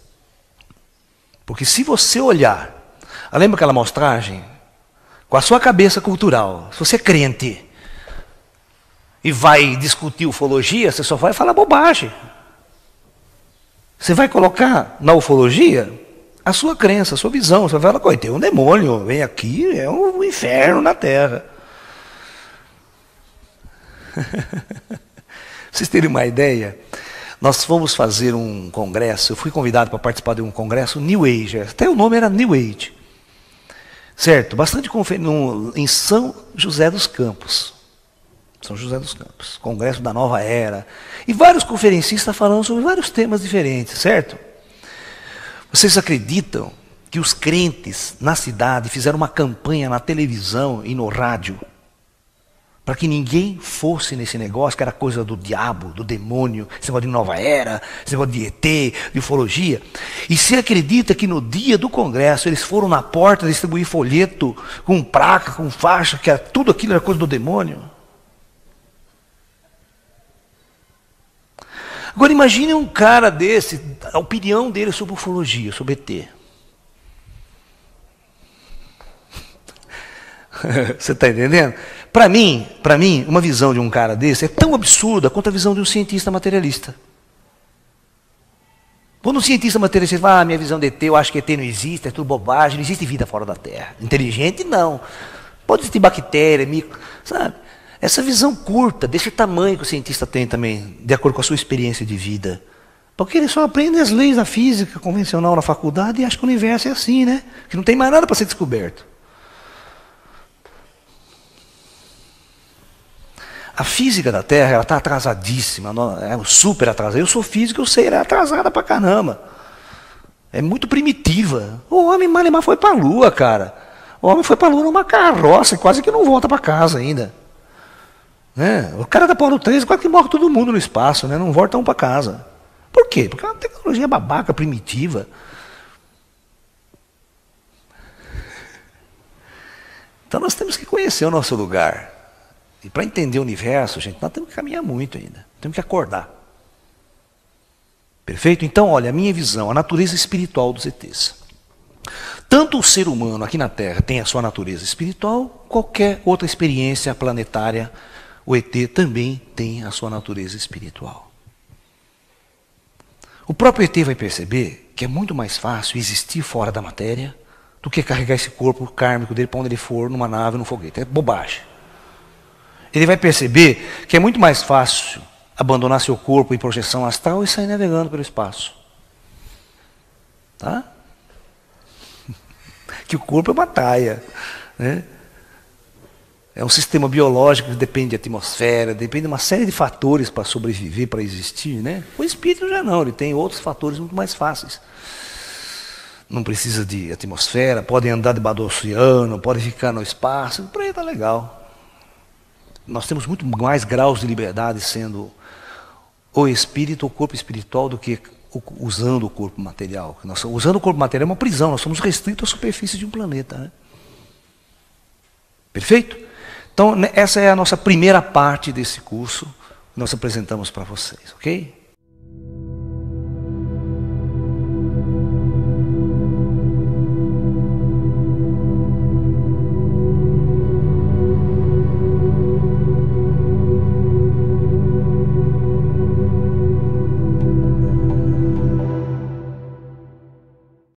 A: Porque se você olhar, lembra aquela amostragem? Com a sua cabeça cultural, se você é crente e vai discutir ufologia, você só vai falar bobagem. Você vai colocar na ufologia a sua crença, a sua visão. Você vai falar, tem um demônio, vem aqui, é um inferno na Terra. Pra vocês terem uma ideia, nós fomos fazer um congresso, eu fui convidado para participar de um congresso New Age, até o nome era New Age. Certo? Bastante em São José dos Campos. São José dos Campos, Congresso da Nova Era. E vários conferencistas falando sobre vários temas diferentes, certo? Vocês acreditam que os crentes na cidade fizeram uma campanha na televisão e no rádio para que ninguém fosse nesse negócio, que era coisa do diabo, do demônio, esse negócio de Nova Era, esse negócio de ET, de ufologia? E se acredita que no dia do congresso eles foram na porta distribuir folheto com placa, com faixa, que era, tudo aquilo era coisa do demônio? Agora imagine um cara desse, a opinião dele sobre ufologia, sobre ET. Você está entendendo? Para mim, uma visão de um cara desse é tão absurda quanto a visão de um cientista materialista. Quando um cientista materialista fala, minha visão de ET, eu acho que ET não existe, é tudo bobagem, não existe vida fora da Terra. Inteligente, não. Pode existir bactéria, micro, sabe? Essa visão curta, desse tamanho que o cientista tem também, de acordo com a sua experiência de vida. Porque ele só aprende as leis da física convencional na faculdade e acha que o universo é assim, né? Que não tem mais nada para ser descoberto. A física da Terra, ela está atrasadíssima, é super atrasada. Eu sou físico, eu sei, ela é atrasada pra caramba. É muito primitiva. O homem Malemar foi para a Lua, cara. O homem foi para a Lua numa carroça, quase que não volta para casa ainda. Né? O cara da Apolo 13 quase que morre todo mundo no espaço, né? Não voltam para casa. Por quê? Porque é uma tecnologia babaca, primitiva. Então nós temos que conhecer o nosso lugar. E para entender o universo, gente, nós temos que caminhar muito ainda. Temos que acordar. Perfeito? Então, olha, a minha visão, a natureza espiritual dos ETs. Tanto o ser humano aqui na Terra tem a sua natureza espiritual, qualquer outra experiência planetária, o ET também tem a sua natureza espiritual. O próprio ET vai perceber que é muito mais fácil existir fora da matéria do que carregar esse corpo kármico dele para onde ele for, numa nave, num foguete. É bobagem. Ele vai perceber que é muito mais fácil abandonar seu corpo em projeção astral e sair navegando pelo espaço. Tá? Que o corpo é uma taia, né? É um sistema biológico que depende de atmosfera, depende de uma série de fatores para sobreviver, para existir, né? O espírito já não, ele tem outros fatores muito mais fáceis. Não precisa de atmosfera, pode andar debaixo do oceano, pode ficar no espaço, por aí está legal. Nós temos muito mais graus de liberdade sendo o espírito, o corpo espiritual, do que usando o corpo material. Usando o corpo material é uma prisão, nós somos restritos à superfície de um planeta, né? Perfeito? Então, essa é a nossa primeira parte desse curso que nós apresentamos para vocês, ok?